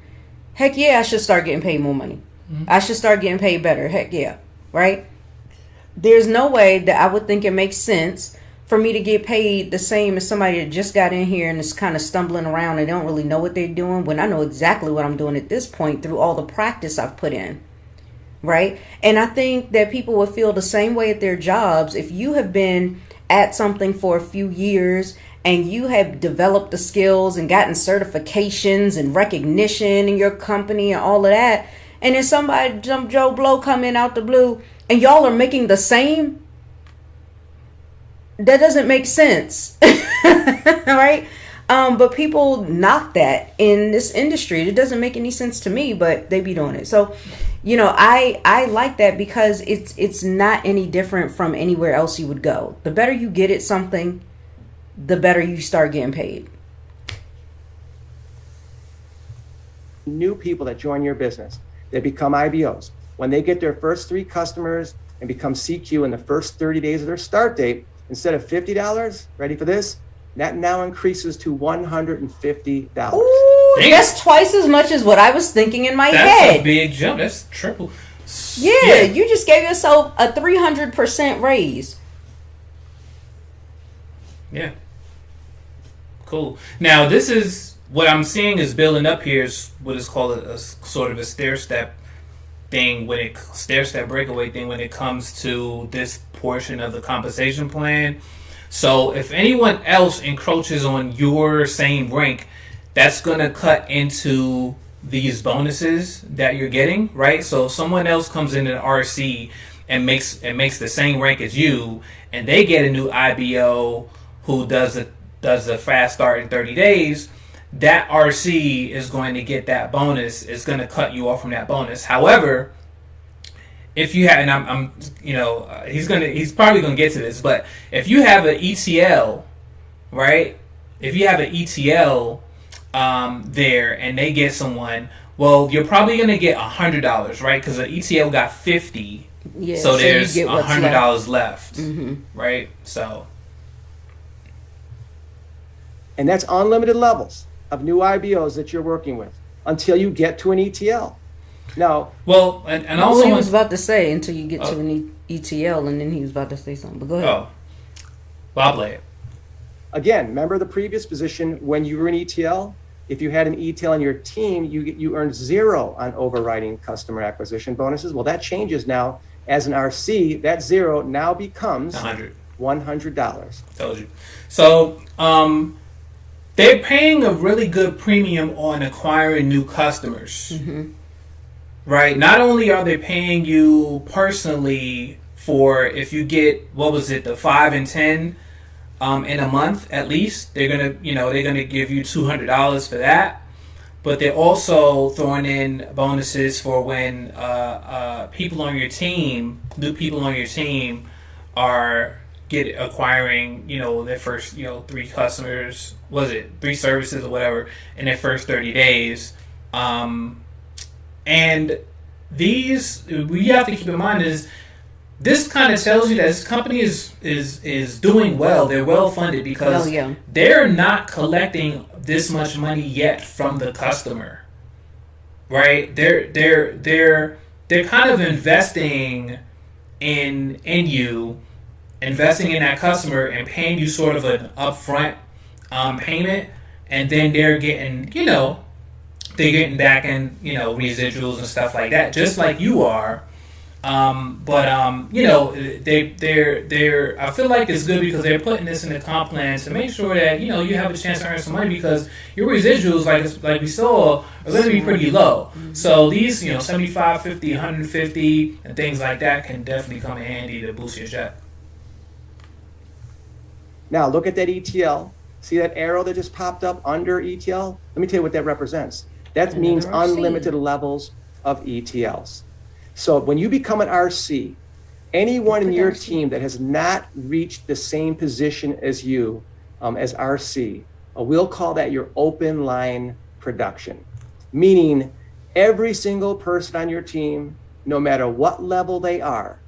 heck yeah, I should start getting paid more money. I should start getting paid better. Heck yeah, right? There's no way that I would think it makes sense for me to get paid the same as somebody that just got in here and is kind of stumbling around and don't really know what they're doing, when I know exactly what I'm doing at this point through all the practice I've put in, right? And I think that people would feel the same way at their jobs. If you have been at something for a few years and you have developed the skills and gotten certifications and recognition in your company and all of that, and then some Joe Blow come in out the blue and y'all are making the same, that doesn't make sense. Right? But people knock that in this industry. It doesn't make any sense to me, but they be doing it. So, I like that because it's not any different from anywhere else you would go. The better you get at something, the better you start getting paid. New people that join your business, they become IBOs. When they get their first 3 customers and become CQ in the first 30 days of their start date, instead of $50, ready for this? That now increases to $150. Ooh, that's twice as much as what I was thinking in my head. That's a big jump. That's triple. Yeah, you just gave yourself a 300% raise. Yeah. Cool. Now, this is what I'm seeing is building up here is what is called a sort of a stair-step thing, stair-step breakaway thing when it comes to this portion of the compensation plan. So if anyone else encroaches on your same rank, that's going to cut into these bonuses that you're getting, right? So if someone else comes in an RC and makes the same rank as you, and they get a new IBO who does a fast start in 30 days, that RC is going to get that bonus. It's going to cut you off from that bonus. However, if you have, and he's probably going to get to this, but if you have an ETL, right? If you have an ETL there and they get someone, well, you're probably going to get $100, right? Because the ETL got 50, yeah, so there's $100 left, right? So, and that's unlimited levels of new IBOs that you're working with until you get to an ETL. Now, well, and also he was about to say until you get to an ETL, and then he was about to say something. But go ahead. Oh, well, I'll play it. again, remember the previous position when you were in ETL? If you had an ETL in your team, you earned 0 on overriding customer acquisition bonuses. Well, that changes now. As an RC, that 0 now becomes $100. Told you. So they're paying a really good premium on acquiring new customers. Right? Not only are they paying you personally for if you get, what was it, the 5 and 10 in a month at least, they're gonna give you $200 for that. But they're also throwing in bonuses for when people on your team, new people on your team, are acquiring, their first, 3 customers, 3 services or whatever in their first 30 days. And these, we have to keep in mind is this kind of tells you that this company is doing well. They're well funded because they're not collecting this much money yet from the customer, right? They're kind of investing in you, investing in that customer and paying you sort of an upfront payment, and then they're getting back in residuals and stuff like that, just like you are. They're I feel like it's good because they're putting this in the comp plan to make sure that you have a chance to earn some money, because your residuals, like we saw, are going to be pretty low. So these 75, 50, 150 and things like that can definitely come in handy to boost your check. Now look at that ETL. See that arrow that just popped up under ETL? Let me tell you what that represents. That means unlimited levels of ETLs. So when you become an RC, anyone in your team that has not reached the same position as you as RC, we'll call that your open line production. Meaning every single person on your team, no matter what level they are,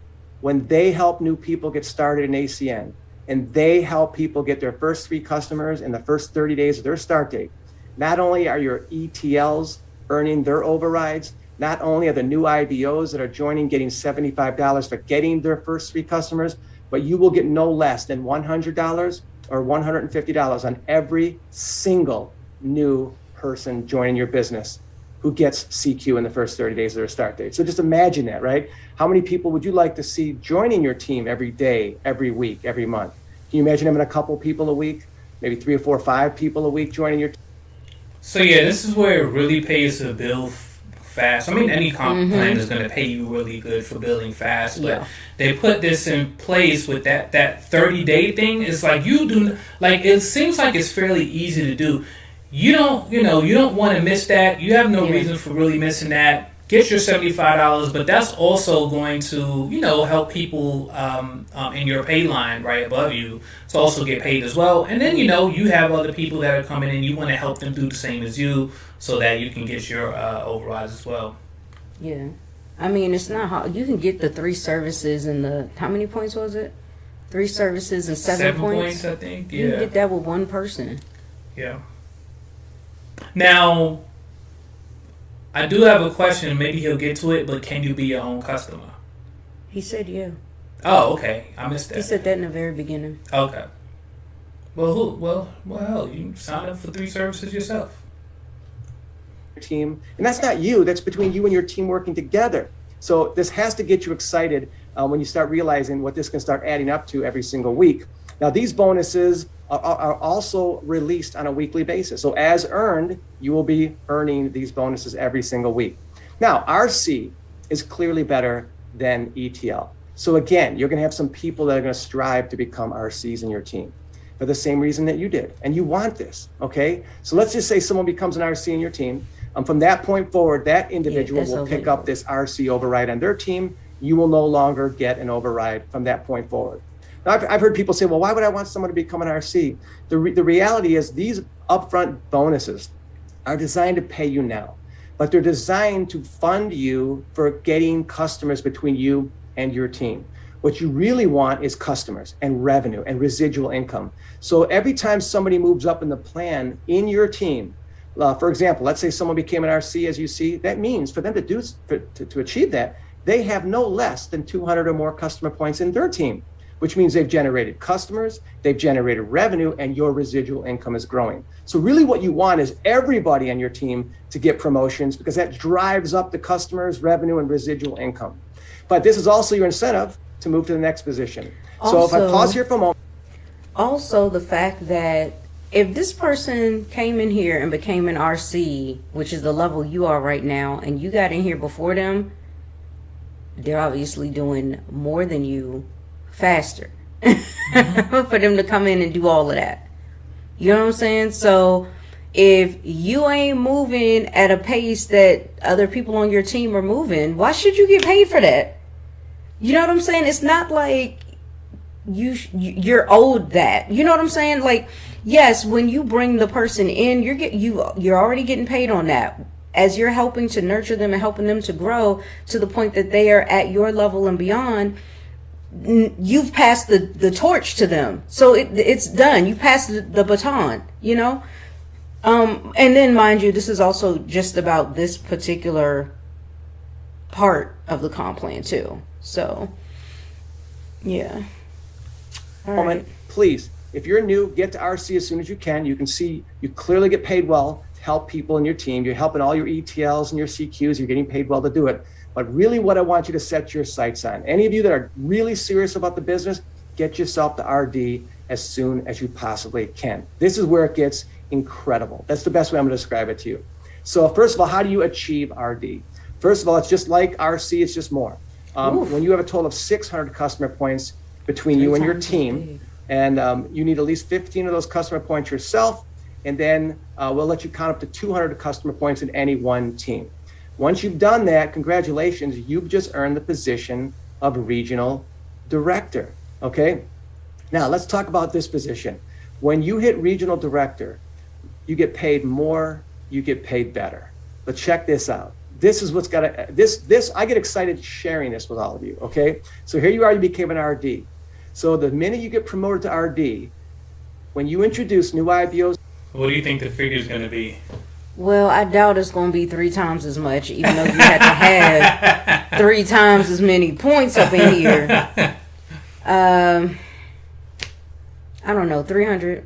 when they help new people get started in ACN, and they help people get their first 3 customers in the first 30 days of their start date, not only are your ETLs earning their overrides, not only are the new IBOs that are joining getting $75 for getting their first 3 customers, but you will get no less than $100 or $150 on every single new person joining your business who gets CQ in the first 30 days of their start date. So just imagine that, right? How many people would you like to see joining your team every day, every week, every month? Can you imagine having a couple people a week, maybe 3 or 4 or 5 people a week joining your team? So yeah, this is where it really pays to build fast. I mean, any comp plan is going to pay you really good for building fast, but they put this in place with that 30-day thing. It's like it seems like it's fairly easy to do. You don't want to miss that. You have no reason for really missing that. Get your $75, but that's also going to, help people in your pay line right above you to also get paid as well. And then, you have other people that are coming in. You want to help them do the same as you so that you can get your overrides as well. Yeah. I mean, it's not hard. You can get the 3 services and how many points was it? 3 services and 7 points? I think. Yeah. You can get that with one person. Yeah. Now, I do have a question. Maybe he'll get to it, but can you be your own customer? He said yeah. Oh, okay. I missed that. He said that in the very beginning. Okay. Well, hell, you sign up for 3 services yourself. Team, and that's not you. That's between you and your team working together. So this has to get you excited when you start realizing what this can start adding up to every single week. Now, these bonuses are also released on a weekly basis. So as earned, you will be earning these bonuses every single week. Now, RC is clearly better than ETL. So again, you're going to have some people that are going to strive to become RCs in your team for the same reason that you did. And you want this, okay? So let's just say someone becomes an RC in your team. From that point forward, that individual will pick up this RC override on their team. You will no longer get an override from that point forward. Now, I've heard people say, well, why would I want someone to become an RC? The reality is these upfront bonuses are designed to pay you now, but they're designed to fund you for getting customers between you and your team. What you really want is customers and revenue and residual income. So every time somebody moves up in the plan in your team, for example, let's say someone became an RC, as you see, that means for them to achieve that, they have no less than 200 or more customer points in their team, which means they've generated customers, they've generated revenue, and your residual income is growing. So really what you want is everybody on your team to get promotions, because that drives up the customers, revenue, and residual income. But this is also your incentive to move to the next position. So if I pause here for a moment. Also, the fact that if this person came in here and became an RC, which is the level you are right now, and you got in here before them, they're obviously doing more than you faster for them to come in and do all of that. You know what I'm saying? So if you ain't moving at a pace that other people on your team are moving, why should you get paid for that? You know what I'm saying? It's not like you're owed that. You know what I'm saying? Like, yes, when you bring the person in, you're already getting paid on that, as you're helping to nurture them and helping them to grow to the point that they are at your level and beyond. You've passed the torch to them, so it's done. You passed the baton, you know. And then, mind you, this is also just about this particular part of the comp plan too. So, yeah. All right. Please, if you're new, get to RC as soon as you can. You can see you clearly get paid well to help people in your team. You're helping all your ETLs and your CQs. You're getting paid well to do it. But really what I want you to set your sights on, any of you that are really serious about the business, get yourself to RD as soon as you possibly can. This is where it gets incredible. That's the best way I'm going to describe it to you. So first of all, how do you achieve RD? First of all, it's just like RC, it's just more. When you have a total of 600 customer points between you and your team, and you need at least 15 of those customer points yourself, and then we'll let you count up to 200 customer points in any one team. Once you've done that, congratulations, you've just earned the position of regional director, okay? Now, let's talk about this position. When you hit regional director, you get paid more, you get paid better. But check this out. This is what's got to, I get excited sharing this with all of you, okay? So here you are, you became an RD. So the minute you get promoted to RD, when you introduce new IBOs. What do you think the figure is going to be? Well, I doubt it's going to be 3 times as much, even though you had to have 3 times as many points up in here. I don't know, 300.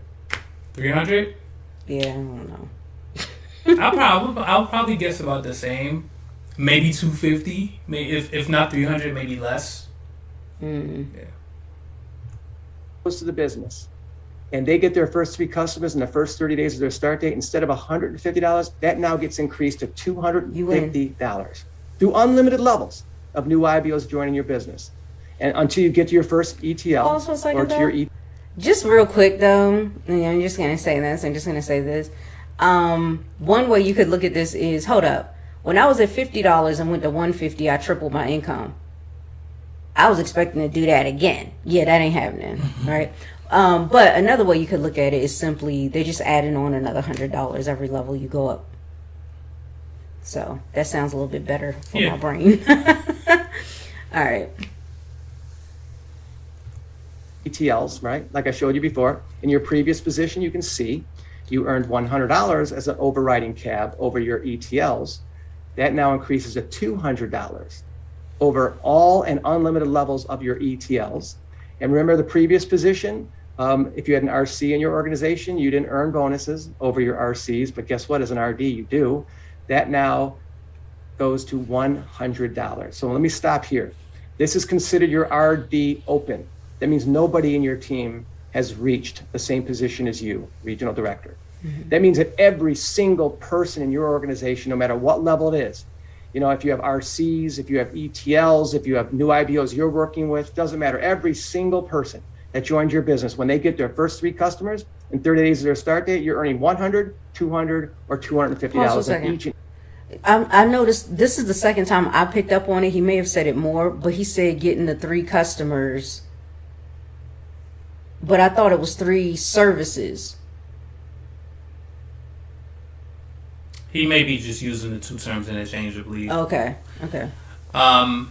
300? Yeah, I don't know. I'll probably guess about the same. Maybe 250. Maybe if not 300, maybe less. Mm. Yeah. Goes to the business, and they get their first 3 customers in the first 30 days of their start date. Instead of $150, that now gets increased to $250 through unlimited levels of new IBOs joining your business, and until you get to your first ETL or to your ETL. Just real quick though, I'm just gonna say this. I'm just gonna say this. One way you could look at this is, hold up. When I was at $50 and went to $150, I tripled my income. I was expecting to do that again. Yeah, that ain't happening, right? But another way you could look at it is simply they're just adding on another $100 every level you go up. So that sounds a little bit better for my brain. All right. ETLs, right? Like I showed you before, in your previous position, you can see you earned $100 as an overriding cab over your ETLs. That now increases to $200 over all and unlimited levels of your ETLs. And remember the previous position, if you had an RC in your organization, you didn't earn bonuses over your RCs, but guess what? As an RD, you do. That now goes to $100. So let me stop here. This is considered your RD open. That means nobody in your team has reached the same position as you, regional director. Mm-hmm. That means that every single person in your organization, no matter what level it is, you know, if you have RCs, if you have ETLs, if you have new IBOs you're working with, doesn't matter. Every single person that joins your business, when they get their first 3 customers in 30 days of their start date, you're earning $100, $200, or $250 in each. I noticed this is the second time I picked up on it. He may have said it more, but he said getting the 3 customers. But I thought it was 3 services. He may be just using the 2 terms interchangeably. Okay. I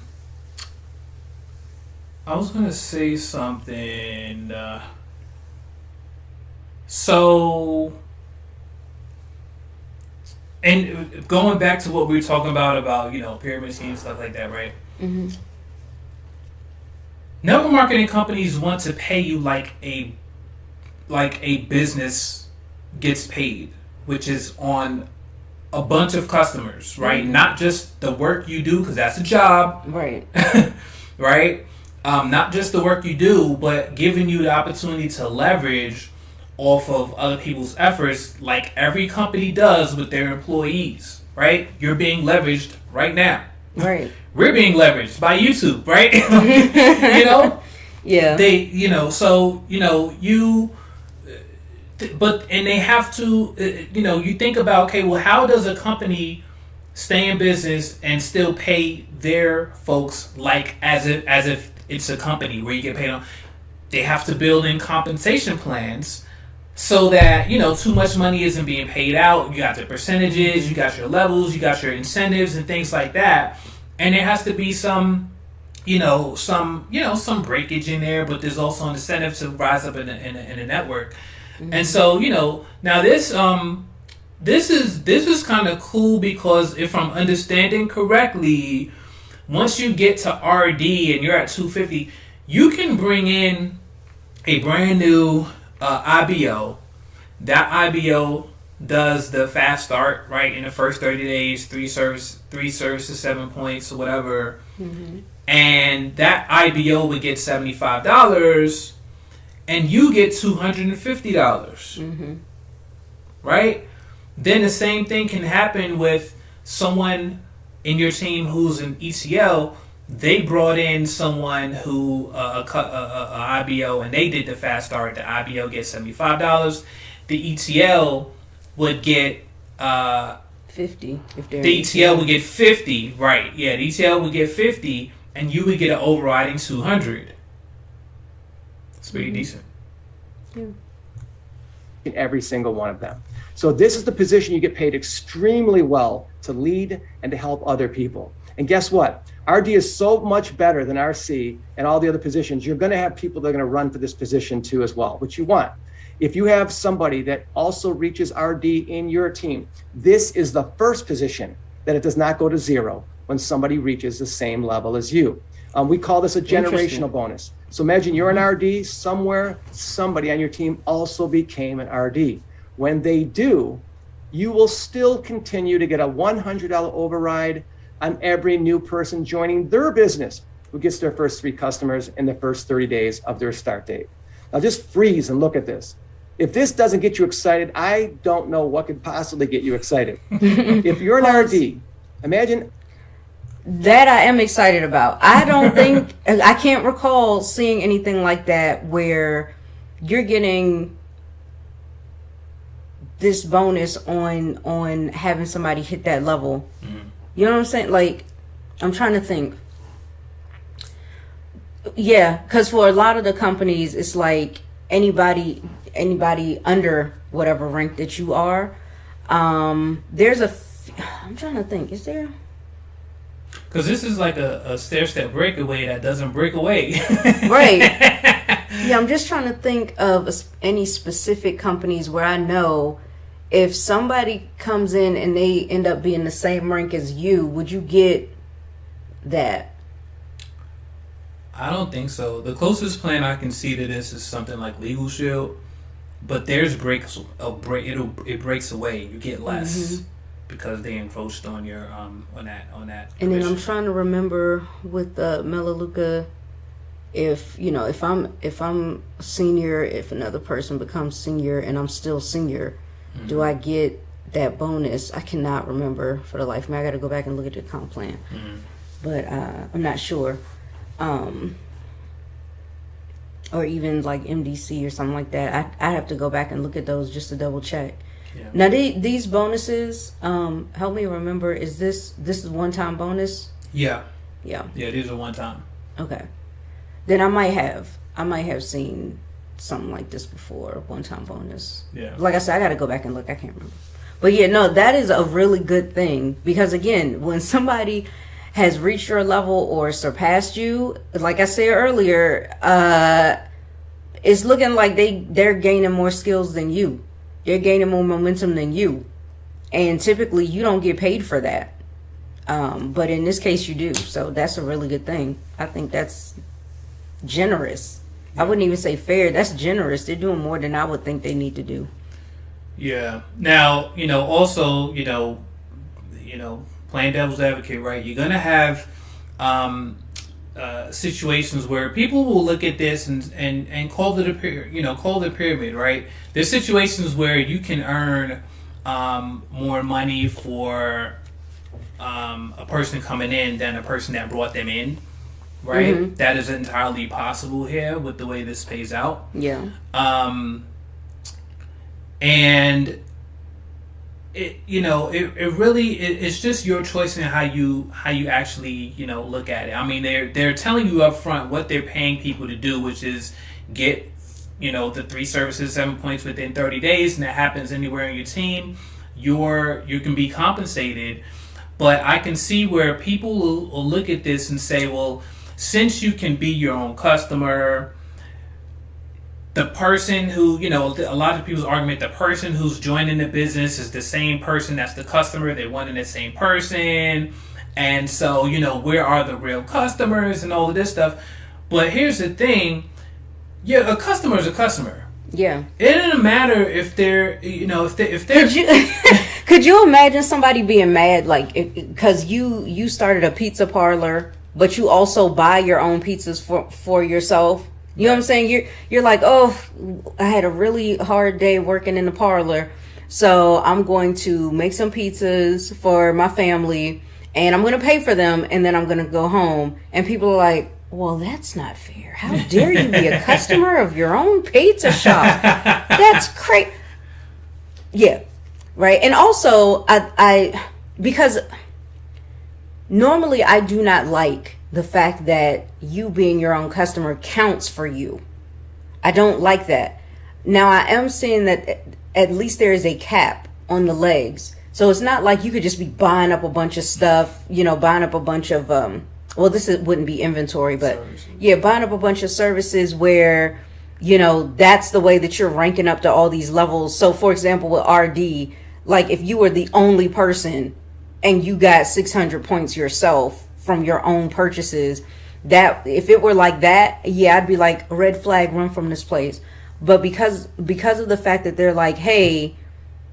was gonna say something. And going back to what we were talking about, you know, pyramid schemes, stuff like that, right? Mm-hmm. network marketing companies want to pay you like a business gets paid, which is on a bunch of customers, right? Not just the work you do, because that's a job, Right. right? Not just the work you do, but giving you the opportunity to leverage off of other people's efforts, like every company does with their employees, right? You're being leveraged right now. Right. We're being leveraged by YouTube, right? You know? Yeah. They, you know, so, you know, and they have to, you know, you think about, okay, well, how does a company stay in business and still pay their folks like as if it's a company where you get paid on? They have to build in compensation plans so that, you know, too much money isn't being paid out. You got the percentages, you got your levels, you got your incentives and things like that. And there has to be some breakage in there, but there's also an incentive to rise up in a network. And so, you know, now this is kind of cool, because if I'm understanding correctly, once you get to RD and you're at 250, you can bring in a brand new IBO. That IBO does the fast start, right, in the first 30 days, three services, 7 points or whatever. And that IBO would get $75 and you get $250. Right? Then the same thing can happen with someone in your team who's an ECL. They brought in someone who a IBO, and they did the fast start. The IBO gets $75. The ETL would get 50. If they're the ETL would get 50. Right? Yeah, the ETL would get 50, and you would get an overriding 200. It's pretty decent. Yeah. In every single one of them. So this is the position you get paid extremely well to lead and to help other people. And guess what? RD is so much better than RC and all the other positions. You're going to have people that are going to run for this position too as well, which you want. If you have somebody that also reaches RD in your team, this is the first position that it does not go to zero when somebody reaches the same level as you. We call this a generational bonus. So imagine you're an RD somewhere, somebody on your team also became an RD. When they do, you will still continue to get a $100 override on every new person joining their business who gets their first 3 customers in the first 30 days of their start date. Now just freeze and look at this. If this doesn't get you excited, I don't know what could possibly get you excited. If you're an RD, imagine. That I am excited about. I don't think, I can't recall seeing anything like that where you're getting this bonus on having somebody hit that level. You know what I'm saying? Like, I'm trying to think. Yeah, because for a lot of the companies, it's like anybody under whatever rank that you are. I'm trying to think. Is there? Because this is like a stair-step breakaway that doesn't break away. Right. Yeah, I'm just trying to think of any specific companies where I know if somebody comes in and they end up being the same rank as you, would you get that? I don't think so. The closest plan I can see to this is something like Legal Shield, but theirs it breaks away. You get less because they encroached on your on that. And then I'm commission. trying to remember with the Melaleuca, if I'm senior, if another person becomes senior and I'm still senior, do I get that bonus? I cannot remember for the life of me. I got to go back and look at the comp plan, but I'm not sure. Or even like MDC or something like that. I have to go back and look at those just to double check. Yeah. Now these bonuses, help me remember. Is this is one-time bonus? Yeah. Yeah. Yeah, these are one time. Okay. Then I might have seen something like this before, one-time bonus. Yeah. Like I said, I got to go back and look. I can't remember. But yeah, no, that is a really good thing because again, when somebody has reached your level or surpassed you, like I said earlier, it's looking like they're gaining more skills than you. They're gaining more momentum than you. And typically you don't get paid for that. But in this case you do. So that's a really good thing. I think that's generous. I wouldn't even say fair. That's generous. They're doing more than I would think they need to do. Yeah. Now, also, playing devil's advocate, right? You're gonna have situations where people will look at this and call it a pyramid, right? There's situations where you can earn more money for a person coming in than a person that brought them in, right? Mm-hmm. That is entirely possible here with the way this pays out. Yeah. And it's just your choice in how you actually look at it. I mean, they're telling you up front what they're paying people to do, which is get the 3 services, 7 points within 30 days, and that happens anywhere in your team. You can be compensated, but I can see where people will look at this and say, well, since you can be your own customer, the person who, a lot of people's argument, the person who's joining the business is the same person that's the customer. They're one and the same person. And so, where are the real customers and all of this stuff? But here's the thing. Yeah, a customer is a customer. Yeah. It doesn't matter if they're, if they're... Could you imagine somebody being mad, like, because you started a pizza parlor, but you also buy your own pizzas for yourself? You know what I'm saying? You're like, oh, I had a really hard day working in the parlor, so I'm going to make some pizzas for my family, and I'm going to pay for them, and then I'm going to go home. And people are like, well, that's not fair. How dare you be a customer of your own pizza shop? That's crazy. Yeah, right. And also, I because normally I do not like the fact that you being your own customer counts for you. I don't like that. Now, I am saying that at least there is a cap on the legs. So it's not like you could just be buying up a bunch of stuff, buying up a bunch of, wouldn't be inventory, but services. Yeah, buying up a bunch of services where, that's the way that you're ranking up to all these levels. So for example, with RD, like if you were the only person and you got 600 points yourself from your own purchases, that if it were like that, yeah, I'd be like, red flag, run from this place. But because of the fact that they're like, hey,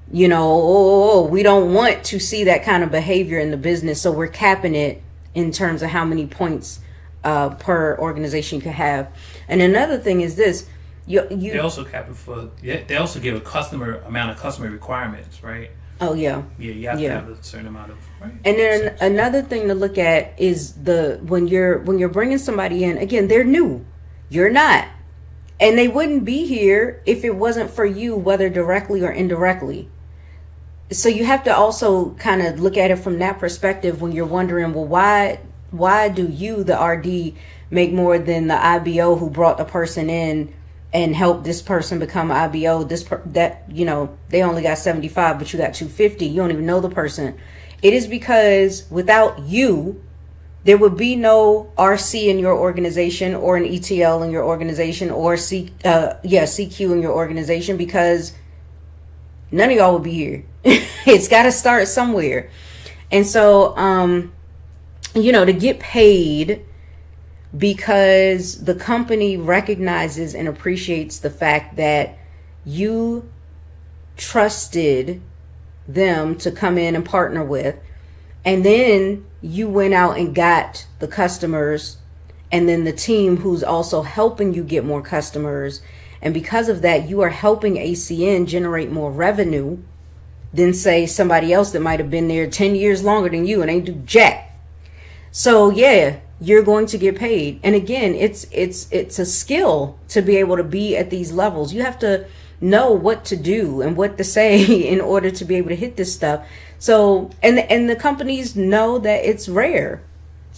we don't want to see that kind of behavior in the business, so we're capping it in terms of how many points per organization you could have. And another thing is this, they also cap it they also give amount of customer requirements, right? Oh yeah. Yeah, you have to have a certain amount of, right? And then another thing to look at is when you're bringing somebody in, again, they're new. You're not. And they wouldn't be here if it wasn't for you, whether directly or indirectly. So you have to also kind of look at it from that perspective when you're wondering, well, why do you, the RD, make more than the IBO who brought the person in and help this person become IBO, they only got 75, but you got 250. You don't even know the person. It is because without you, there would be no RC in your organization or an ETL in your organization or CQ in your organization, because none of y'all would be here. It's got to start somewhere. And so, to get paid because the company recognizes and appreciates the fact that you trusted them to come in and partner with, and then you went out and got the customers, and then the team who's also helping you get more customers, and because of that you are helping ACN generate more revenue than say somebody else that might have been there 10 years longer than you and ain't do jack. So yeah, you're going to get paid. And again, it's a skill to be able to be at these levels. You have to know what to do and what to say in order to be able to hit this stuff. So, and the companies know that it's rare.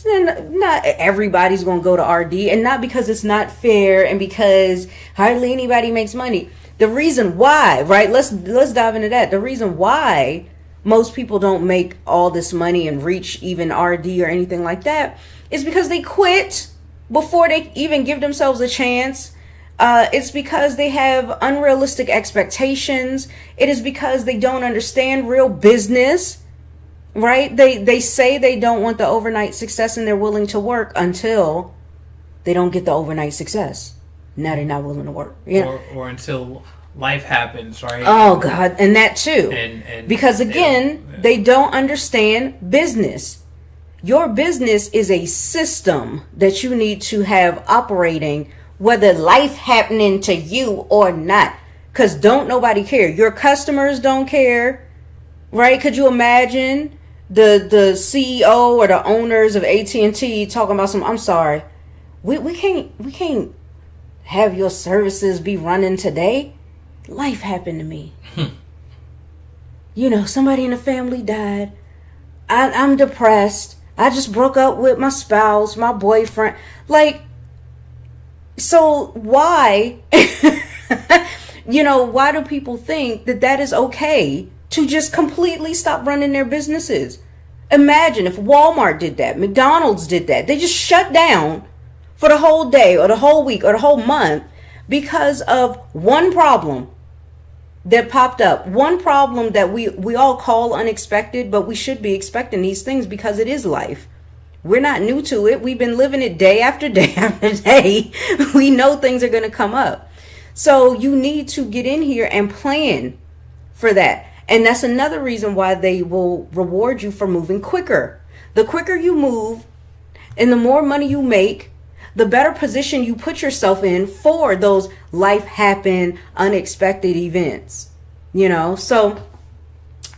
Not everybody's going to go to RD, and not because it's not fair and because hardly anybody makes money. The reason why, right? Let's dive into that. The reason why most people don't make all this money and reach even RD or anything like that is because they quit before they even give themselves a chance. It's because they have unrealistic expectations. It is because they don't understand real business, right? They say they don't want the overnight success and they're willing to work until they don't get the overnight success. Now they're not willing to work. You know? Or until life happens, right? Oh God, and that too. And because again, they don't understand business. Your business is a system that you need to have operating, whether life happening to you or not. Because don't nobody care. Your customers don't care, right? Could you imagine the CEO or the owners of AT&T talking about some? I'm sorry, we can't have your services be running today. Life happened to me. You know, somebody in the family died. I'm depressed. I just broke up with my spouse, my boyfriend. Like, so why, you know, why do people think that is okay to just completely stop running their businesses? Imagine if Walmart did that, McDonald's did that. They just shut down for the whole day or the whole week or the whole month because of one problem that popped up. One problem that we all call unexpected, but we should be expecting these things because it is life. We're not new to it. We've been living it day after day after day. We know things are going to come up. So you need to get in here and plan for that. And that's another reason why they will reward you for moving quicker. The quicker you move and the more money you make, the better position you put yourself in for those life happen, unexpected events, you know? So,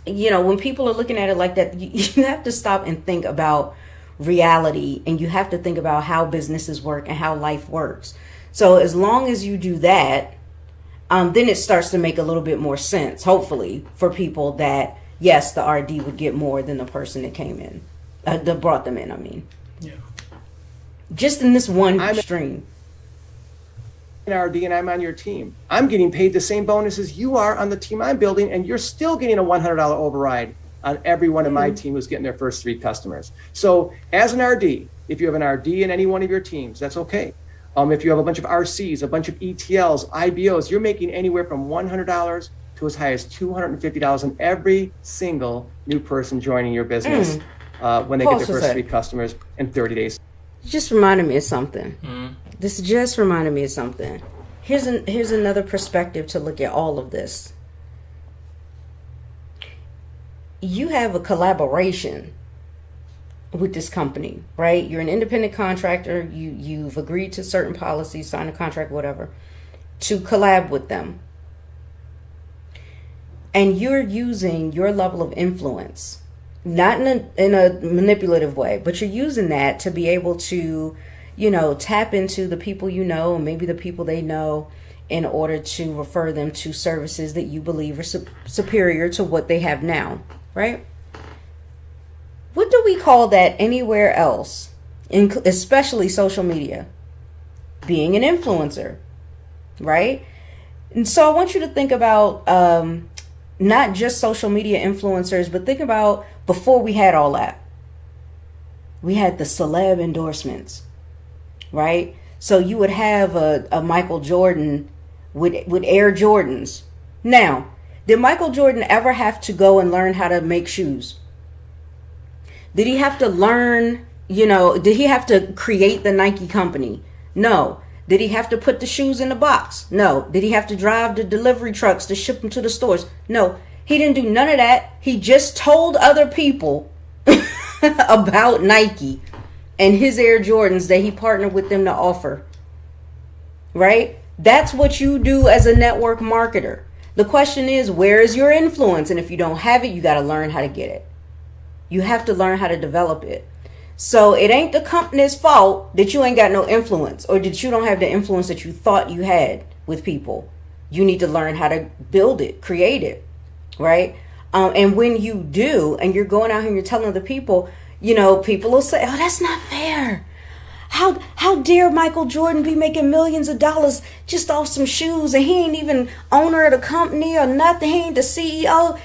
you know, when people are looking at it like that, you have to stop and think about reality, and you have to think about how businesses work and how life works. So as long as you do that, then it starts to make a little bit more sense, hopefully, for people that, yes, the RD would get more than the person that came in, that brought them in, I mean. Yeah. Just in this one stream. An RD and I'm on your team. I'm getting paid the same bonuses you are on the team I'm building, and you're still getting a $100 override on every one of my team who's getting their first 3 customers. So as an RD, if you have an RD in any one of your teams, that's okay. If you have a bunch of RCs, a bunch of ETLs, IBOs, you're making anywhere from $100 to as high as $250 on every single new person joining your business when they get their first 3 customers in 30 days. You just reminded me of something. This just reminded me of something. Here's another perspective to look at all of this. You have a collaboration with this company, right? You're an independent contractor. You've agreed to certain policies, signed a contract, whatever, to collab with them. And you're using your level of influence, not in a manipulative way, but you're using that to be able to, you know, tap into the people you know, and maybe the people they know, in order to refer them to services that you believe are superior to what they have now, right? What do we call that anywhere else, especially social media? Being an influencer, right? And so I want you to think about not just social media influencers, but think about before we had all that. We had the celeb endorsements, right? So you would have a Michael Jordan with Air Jordans. Now, did Michael Jordan ever have to go and learn how to make shoes? Did he have to learn, you know, did he have to create the Nike company? No. Did he have to put the shoes in the box? No. Did he have to drive the delivery trucks to ship them to the stores? No. He didn't do none of that. He just told other people about Nike and his Air Jordans that he partnered with them to offer. Right? That's what you do as a network marketer. The question is, where is your influence? And if you don't have it, you got to learn how to get it. You have to learn how to develop it. So it ain't the company's fault that you ain't got no influence, or that you don't have the influence that you thought you had with people. You need to learn how to build it, create it, right? And when you do, and you're going out here and you're telling other people, you know, people will say, oh, that's not fair. How dare Michael Jordan be making millions of dollars just off some shoes, and he ain't even owner of the company or nothing. He ain't the CEO.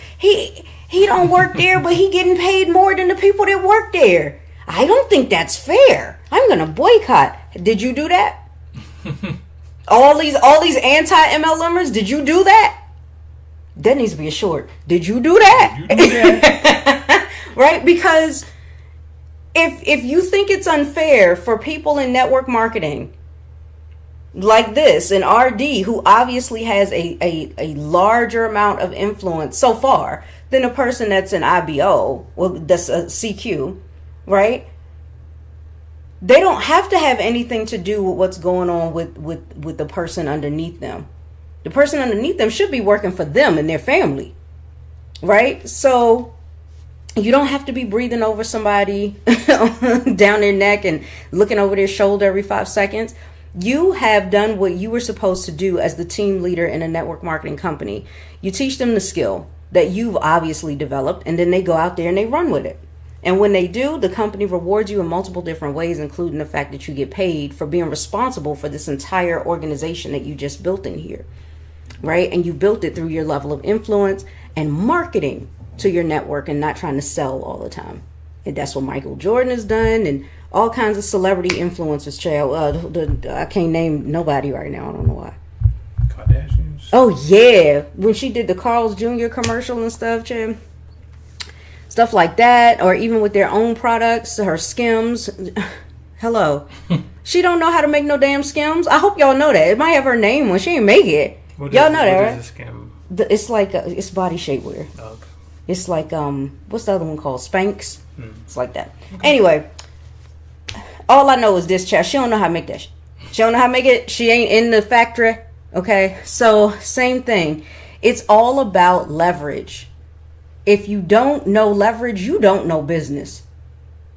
He don't work there, but he getting paid more than the people that work there. I don't think that's fair. I'm gonna boycott. Did you do that? all these anti-MLMers, did you do that? That needs to be a short. Did you do that? Did you do that? Right? Because if you think it's unfair for people in network marketing like this, an RD who obviously has a larger amount of influence so far than a person that's an IBO, well, that's a CQ, right? They don't have to have anything to do with what's going on with the person underneath them. The person underneath them should be working for them and their family, right? So you don't have to be breathing over somebody down their neck and looking over their shoulder every 5 seconds. You have done what you were supposed to do as the team leader in a network marketing company. You teach them the skill that you've obviously developed, and then they go out there and they run with it. And when they do, the company rewards you in multiple different ways, including the fact that you get paid for being responsible for this entire organization that you just built in here, right? And you built it through your level of influence and marketing to your network and not trying to sell all the time. And that's what Michael Jordan has done, and all kinds of celebrity influencers, child. I can't name nobody right now. I don't know why. Kardashians. Oh, yeah. When she did the Carl's Jr. commercial and stuff, child. Stuff like that, or even with their own products, her Skims. Hello. She don't know how to make no damn Skims. I hope y'all know that. It might have her name when she ain't make it. Y'all know that, right? Is a Skim? It's like, it's body shapewear. Oh, okay. It's like, what's the other one called? Spanx? It's like that. Okay. Anyway, all I know is this, child. She don't know how to make that. She don't know how to make it. She ain't in the factory. Okay? So, same thing. It's all about leverage. If you don't know leverage, you don't know business.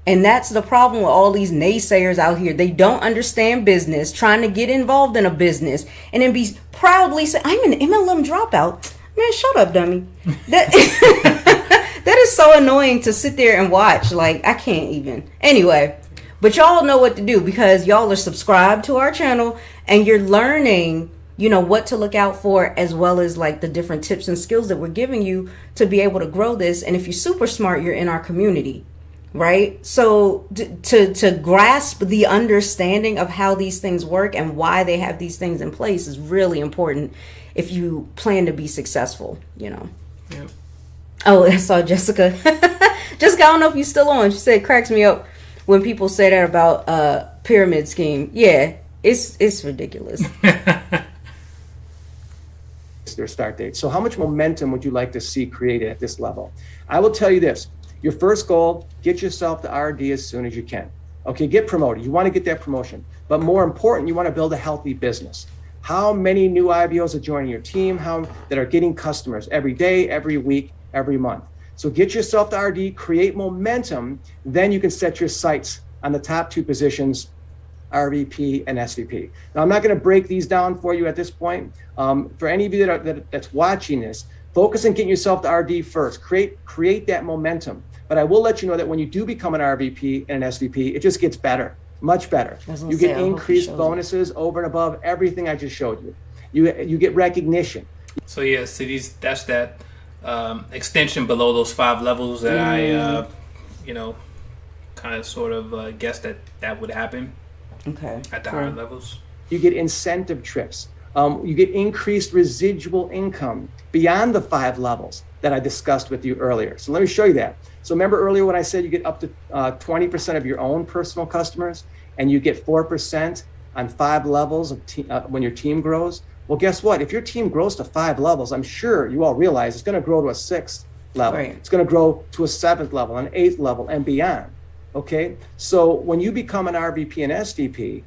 And that's the problem with all these naysayers out here. They don't understand business, trying to get involved in a business, and then be proudly say, I'm an MLM dropout. Man, shut up, dummy. That is so annoying to sit there and watch. Like, I can't even. Anyway, but y'all know what to do because y'all are subscribed to our channel and you're learning, you know, what to look out for, as well as like the different tips and skills that we're giving you to be able to grow this. And if you're super smart, you're in our community, right? So to grasp the understanding of how these things work and why they have these things in place is really important if you plan to be successful, you know. Yep. Oh, I saw Jessica. Jessica, I don't know if you're still on. She said it cracks me up when people say that about pyramid scheme. Yeah, it's ridiculous. Their start date. So how much momentum would you like to see created at this level? I will tell you this. Your first goal, get yourself to RD as soon as you can. Okay, get promoted. You want to get that promotion. But more important, you want to build a healthy business. How many new IBOs are joining your team? That are getting customers every day, every week, every month? So get yourself to RD, create momentum, then you can set your sights on the top two positions, RVP and SVP. Now, I'm not going to break these down for you at this point. For any of you that's watching this, focus on getting yourself to RD first. Create that momentum. But I will let you know that when you do become an RVP and an SVP, it just gets better, much better. You get increased bonuses over and above everything I just showed you. You get recognition. So yeah, see that's that extension below those 5 levels that I, kind of sort of guessed that would happen. Okay. At the higher levels. You get incentive trips. You get increased residual income beyond the 5 levels that I discussed with you earlier. So let me show you that. So remember earlier when I said you get up to 20% of your own personal customers, and you get 4% on 5 levels of when your team grows? Well, guess what? If your team grows to 5 levels, I'm sure you all realize it's going to grow to a 6th level. Right. It's going to grow to a 7th level, an 8th level, and beyond. Okay, so when you become an RVP and SVP,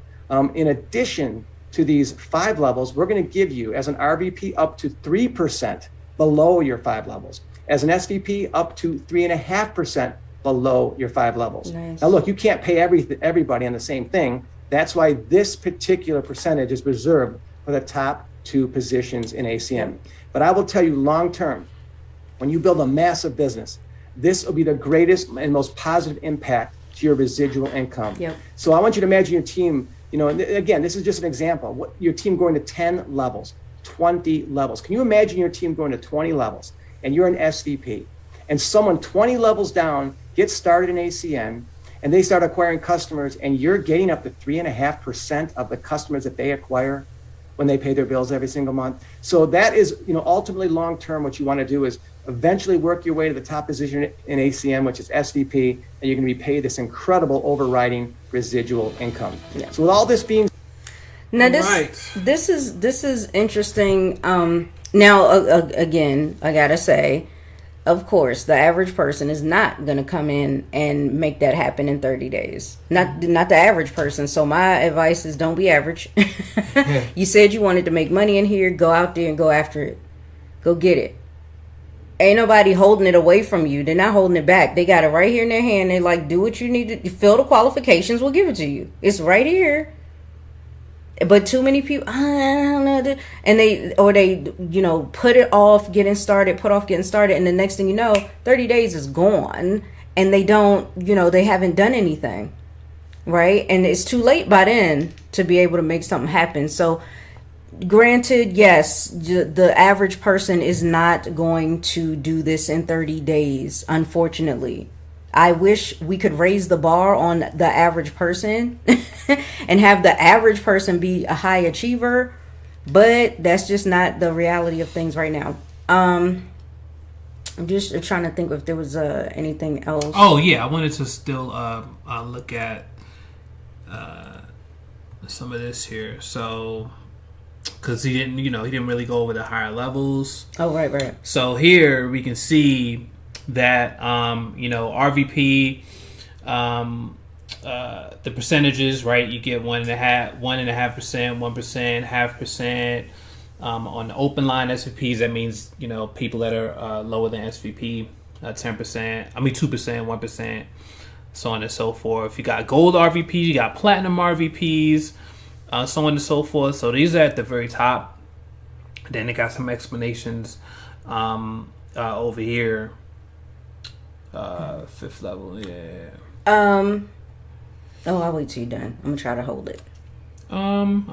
in addition to these 5 levels, we're going to give you as an RVP up to 3% below your 5 levels. As an SVP, up to 3.5% below your 5 levels. Nice. Now, look, you can't pay everybody on the same thing. That's why this particular percentage is reserved for the top 2 positions in ACN. But I will tell you, long term, when you build a massive business, this will be the greatest and most positive impact to your residual income. Yep. So I want you to imagine your team, and again, this is just an example, your team going to 10 levels, 20 levels. Can you imagine your team going to 20 levels and you're an SVP and someone 20 levels down gets started in ACN and they start acquiring customers and you're getting up to 3.5% of the customers that they acquire when they pay their bills every single month? So that is, ultimately long-term, what you want to do is eventually work your way to the top position in ACN, which is SVP, and you're going to be paid this incredible overriding residual income. Yeah. So with all this being now Right. this is interesting. Now again, I gotta say, of course, the average person is not gonna come in and make that happen in 30 days. Not the average person. So my advice is don't be average. You said you wanted to make money in here. Go out there and go after it. Go get it. Ain't nobody holding it away from you. They're not holding it back. They got it right here in their hand. They're like, do what you need to fill the qualifications. We'll give it to you. It's right here. But too many people, I don't know, and they put it off getting started, and the next thing you know, 30 days is gone, and they don't, they haven't done anything, right? And it's too late by then to be able to make something happen. So, granted, yes, the average person is not going to do this in 30 days, unfortunately. I wish we could raise the bar on the average person and have the average person be a high achiever, but that's just not the reality of things right now. I'm just trying to think if there was anything else. Oh yeah, I wanted to still look at some of this here. So, because he didn't really go over the higher levels. Oh right. So here we can see that RVP, the percentages, right? You get 1.5%, 1%, 0.5%. On the open line SVPs, that means people that are lower than SVP, 10%. 2%, 1%, so on and so forth. You got gold RVPs, you got platinum RVPs, so on and so forth. So these are at the very top. Then they got some explanations over here. Fifth level, yeah. I'll wait till you're done. I'm gonna try to hold it. I'm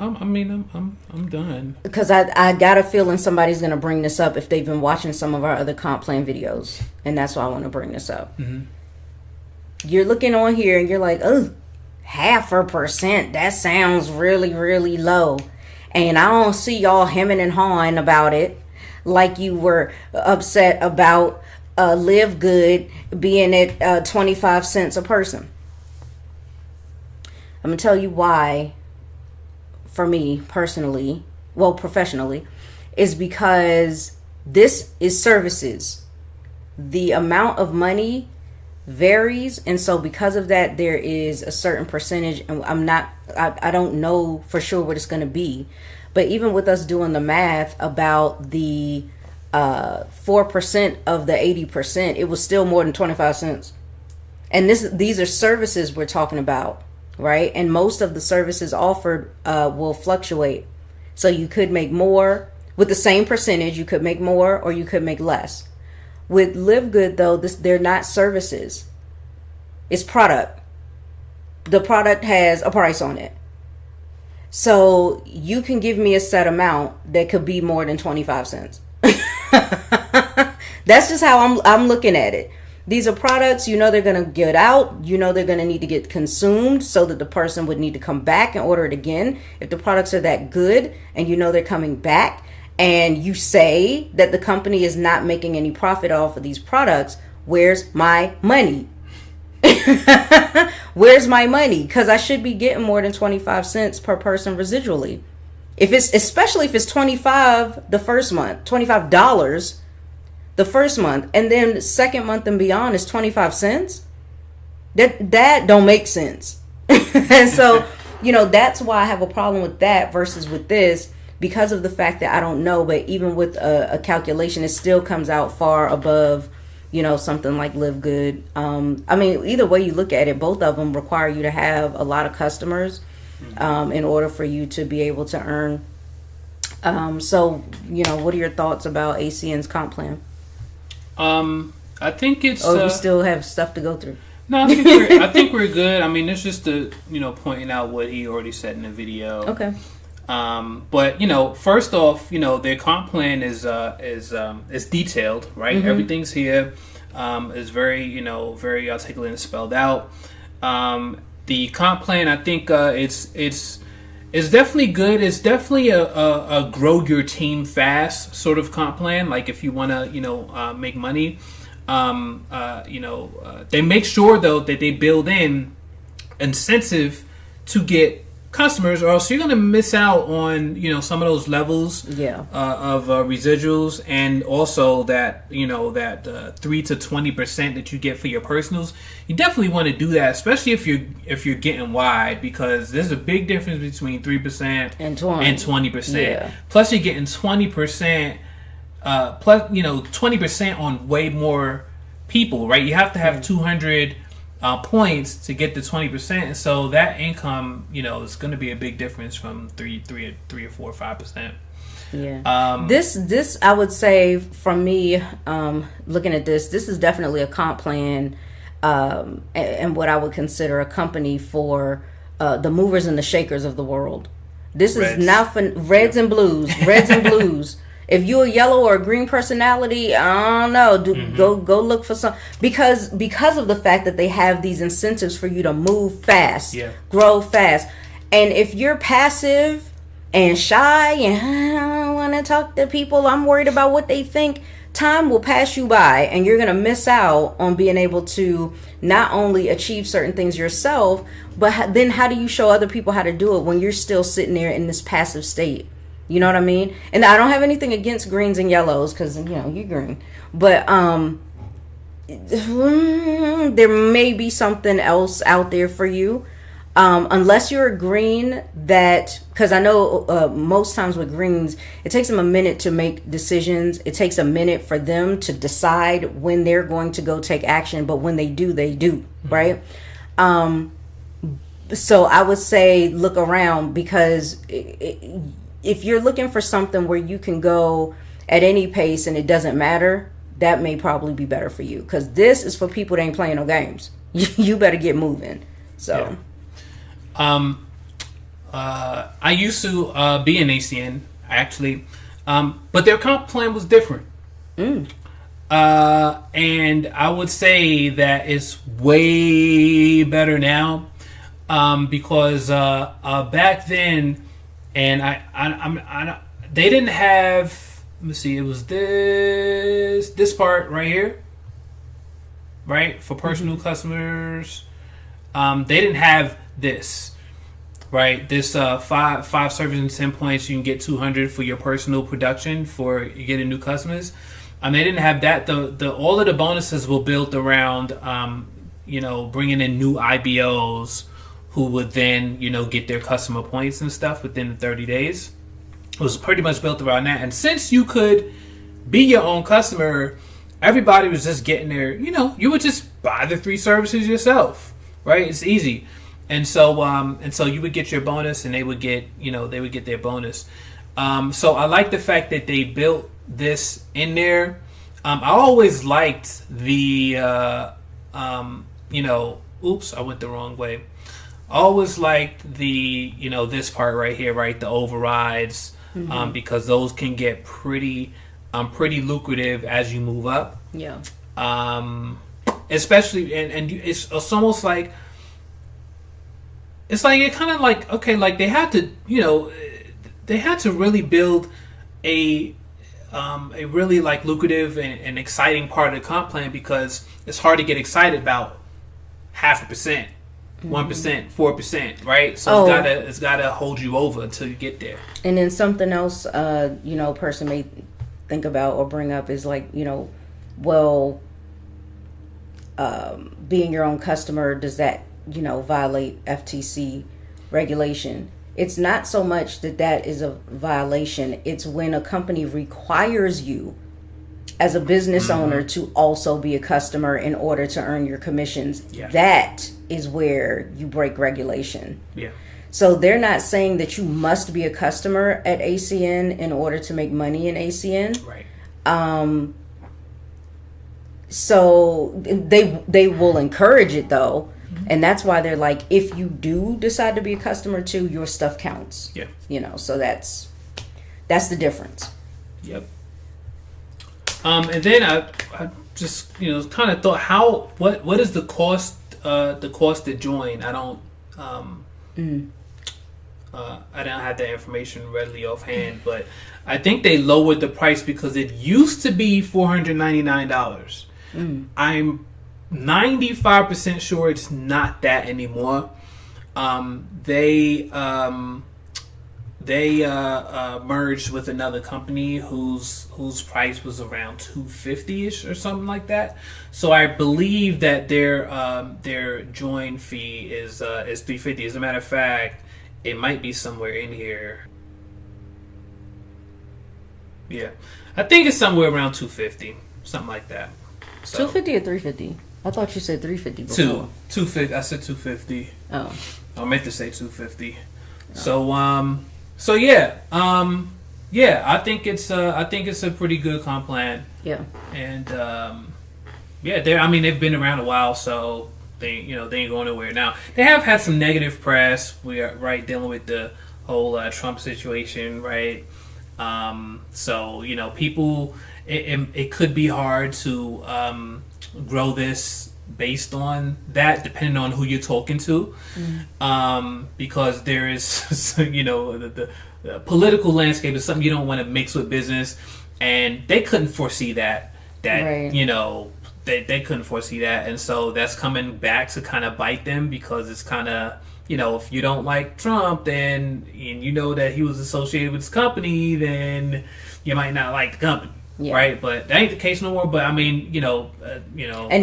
done. Because I got a feeling somebody's gonna bring this up if they've been watching some of our other comp plan videos, and that's why I want to bring this up. Mm-hmm. You're looking on here and you're like, oh, 0.5%. That sounds really, really low, and I don't see y'all hemming and hawing about it like you were upset about Live Good being at 25 cents a person. I'm going to tell you why, for me personally, professionally, is because this is services. The amount of money varies, and so because of that, there is a certain percentage, and I don't know for sure what it's going to be, but even with us doing the math about the 4% of the 80%, it was still more than 25 cents. And these are services we're talking about, right? And most of the services offered will fluctuate. So you could make more with the same percentage, you could make more or you could make less. With Live Good though, they're not services. It's product. The product has a price on it. So you can give me a set amount that could be more than 25 cents. That's just how I'm looking at it. These are products, they're going to get out, they're going to need to get consumed, so that the person would need to come back and order it again. If the products are that good and they're coming back, and you say that the company is not making any profit off of these products, where's my money? Where's my money? Because I should be getting more than 25 cents per person residually. Especially if it's $25 the first month, $25 the first month, and then the second month and beyond is 25 cents. That don't make sense. And so, that's why I have a problem with that versus with this, because of the fact that I don't know, but even with a calculation, it still comes out far above, something like Live Good. Either way you look at it, both of them require you to have a lot of customers in order for you to be able to earn. So, what are your thoughts about ACN's comp plan? I think it's. We still have stuff to go through. No, I think we're good. It's just pointing out what he already said in the video. Okay. But first off, their comp plan is detailed, right? Mm-hmm. Everything's here. Is very very articulate and spelled out. The comp plan, I think it's It's definitely good. It's definitely a grow your team fast sort of comp plan. Like if you want to, make money, they make sure though that they build in incentive to get customers, or else you're going to miss out on some of those levels of residuals, and also that 3 to 20% that you get for your personals. You definitely want to do that, especially if you're getting wide, because there's a big difference between 3% and 20%. Yeah. Plus you're getting 20%, plus 20% on way more people, right? You have to have 200 points to get the 20%, and so that income, is going to be a big difference from 3 or 4 or 5%. Yeah. This I would say, from me, looking at this is definitely a comp plan, and what I would consider a company for the movers and the shakers of the world. This is now for reds and blues. If you're a yellow or a green personality, I don't know. Go look for some, because of the fact that they have these incentives for you to move fast, grow fast. And if you're passive and shy and I don't want to talk to people, I'm worried about what they think, time will pass you by, and you're going to miss out on being able to not only achieve certain things yourself, but then how do you show other people how to do it when you're still sitting there in this passive state? You know what I mean? And I don't have anything against greens and yellows, because you're green, but there may be something else out there for you, unless you're a green, that, because I know most times with greens it takes them a minute to make decisions. It takes a minute for them to decide when they're going to go take action, but when they do, right? So I would say look around, because if you're looking for something where you can go at any pace and it doesn't matter, that may probably be better for you, because this is for people that ain't playing no games. You better get moving. So I used to be an ACN, actually, but their comp plan was different. And I would say that it's way better now, because back then, and I they didn't have, let me see, it was this part right here, right, for personal customers. They didn't have this, right, this 5 services and 10 points, you can get 200 for your personal production for getting new customers. They didn't have that. The all of the bonuses were built around bringing in new IBOs who would then, get their customer points and stuff within the 30 days. It was pretty much built around that. And since you could be your own customer, everybody was just getting their, you would just buy the 3 services yourself, right? It's easy. And so you would get your bonus, and they would get their bonus. So I like the fact that they built this in there. I always liked the, oops, I went the wrong way. Always liked the, this part right here, right? The overrides, because those can get pretty lucrative as you move up. Yeah. Especially, and it's almost like, it's like, it kind of like, okay, like they had to really build a really like lucrative and exciting part of the comp plan, because it's hard to get excited about 0.5%. 1%, 4%, right? So it's gotta hold you over until you get there. And then something else, a person may think about or bring up is like, being your own customer, does that, violate FTC regulation? It's not so much that is a violation. It's when a company requires you as a business owner to also be a customer in order to earn your commissions. Yeah. That is where you break regulation. Yeah. So they're not saying that you must be a customer at ACN in order to make money in ACN. Right. So they will encourage it though. And that's why they're like, if you do decide to be a customer too, your stuff counts. Yeah. So that's the difference. Yep. And then I just kind of thought, what is the cost to join? I don't I don't have that information readily offhand, but I think they lowered the price because it used to be $499. I'm 95% sure it's not that anymore. They merged with another company whose price was around $250-ish or something like that. So I believe that their join fee is $350. As a matter of fact, it might be somewhere in here. Yeah, I think it's somewhere around $250, something like that. So, 250 or 350? I thought you said 350 before. 250. I said 250. Oh. I meant to say 250. So yeah. I think it's a pretty good comp plan. Yeah. And they've been around a while, so they ain't going nowhere. Now they have had some negative press. We are dealing with the whole Trump situation, right? So people, it could be hard to grow this based on that, depending on who you're talking to, because there is the political landscape is something you don't want to mix with business, and they couldn't foresee that Right. They couldn't foresee that, and so that's coming back to kind of bite them, because it's kind of, if you don't like Trump, then, and you know that he was associated with this company, then you might not like the company. Yeah. Right, but that ain't the case no more. But I mean, and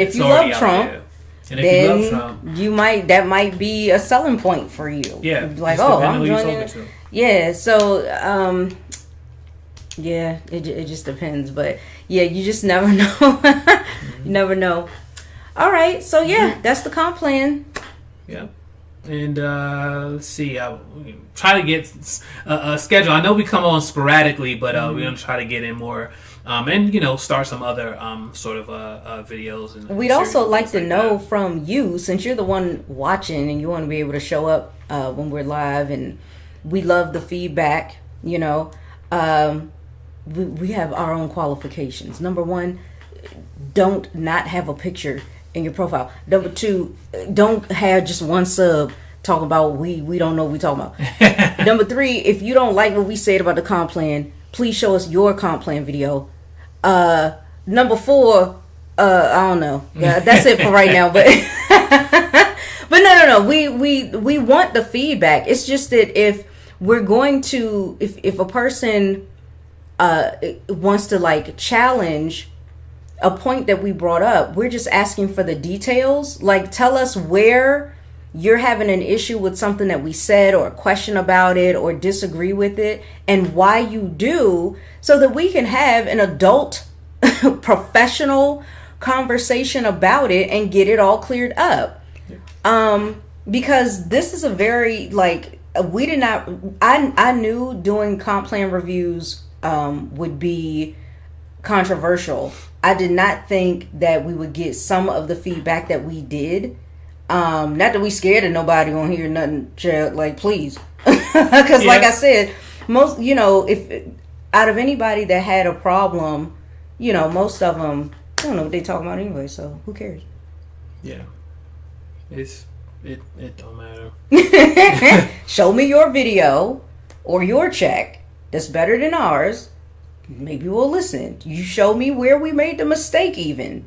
if it's you already love out Trump, there. And if you love Trump, that might be a selling point for you. Yeah, like, just depending I'm who you're joining. talking to. Yeah, so it just depends, but yeah, you just never know. You never know. All right, so yeah, that's the comp plan. Yeah. And let's see. I try to get a schedule. I know we come on sporadically, but we're gonna try to get in more, and start some other sort of videos. And We'd also like to know from you, since you're the one watching and you want to be able to show up when we're live, and we love the feedback. We have our own qualifications. Number one, don't not have a picture in your profile. Number two, don't have just one sub talking about we don't know what we talking about. Number three, if you don't like what we said about the comp plan, please show us your comp plan video. Number four, I don't know. Yeah, that's it for right now. But but no. We want the feedback. It's just that if we're going to, if a person wants to challenge a point that we brought up, we're just asking for the details. Tell us where you're having an issue with something that we said, or a question about it, or disagree with it, and why you do, so that we can have an adult professional conversation about it and get it all cleared up. Because this is a very we did not, I knew doing comp plan reviews would be controversial. I did not think that we would get some of the feedback that we did. Not that we scared of nobody on here, nothing, please. Because like I said, most, if out of anybody that had a problem, most of them, I don't know what they talking about anyway, so who cares? Yeah. It don't matter. Show me your video or your check that's better than ours. Maybe we'll listen. You show me where we made the mistake even.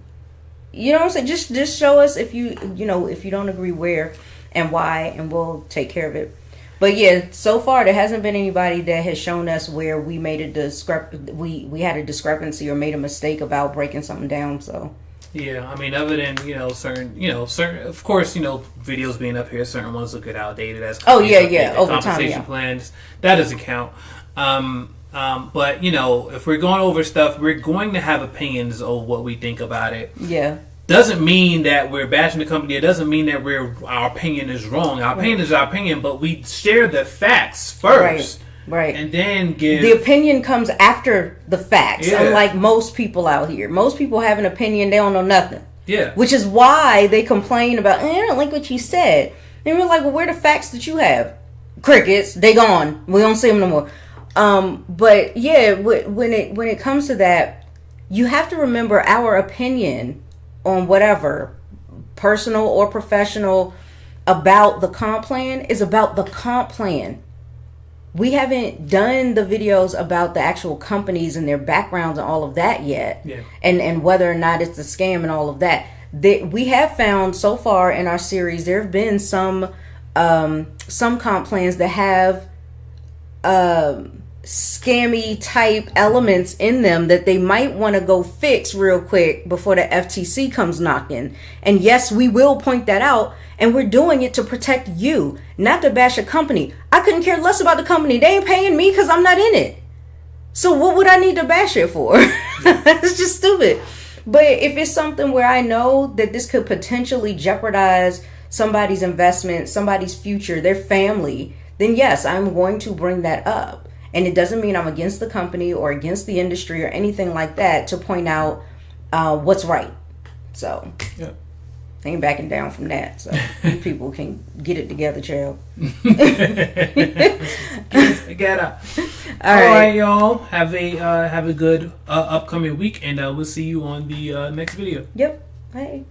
You know what I'm saying? Just show us if you don't agree where and why, and we'll take care of it. But yeah, so far there hasn't been anybody that has shown us where we made we had a discrepancy or made a mistake about breaking something down, so. Yeah, I mean, other than certain, of course, videos being up here, certain ones look outdated as over time, compensation plans. That doesn't count. But if we're going over stuff, we're going to have opinions of what we think about it. Yeah. Doesn't mean that we're bashing the company. It doesn't mean that our opinion is wrong. Our opinion is our opinion, but we share the facts first. Right. And then give... The opinion comes after the facts, unlike most people out here. Most people have an opinion, they don't know nothing. Yeah. Which is why they complain about, I don't like what you said. And we're like, well, where are the facts that you have? Crickets, they gone. We don't see them no more. But yeah, when it comes to that, you have to remember our opinion on whatever, personal or professional, about the comp plan is about the comp plan. we haven't done the videos about the actual companies and their backgrounds and all of that yet. Yeah. And whether or not it's a scam and all of that. We have found so far in our series, there have been some comp plans that have scammy type elements in them that they might want to go fix real quick before the FTC comes knocking. And yes, we will point that out, and we're doing it to protect you, not to bash a company. I couldn't care less about the company. They ain't paying me because I'm not in it. So what would I need to bash it for? It's just stupid. But if it's something where I know that this could potentially jeopardize somebody's investment, somebody's future, their family, then yes, I'm going to bring that up. And it doesn't mean I'm against the company or against the industry or anything like that, to point out what's right. So, yeah. I ain't backing down from that. So, you people can get it together, child. Get up. All right, y'all. Have a good upcoming week, and we'll see you on the next video. Yep. Bye.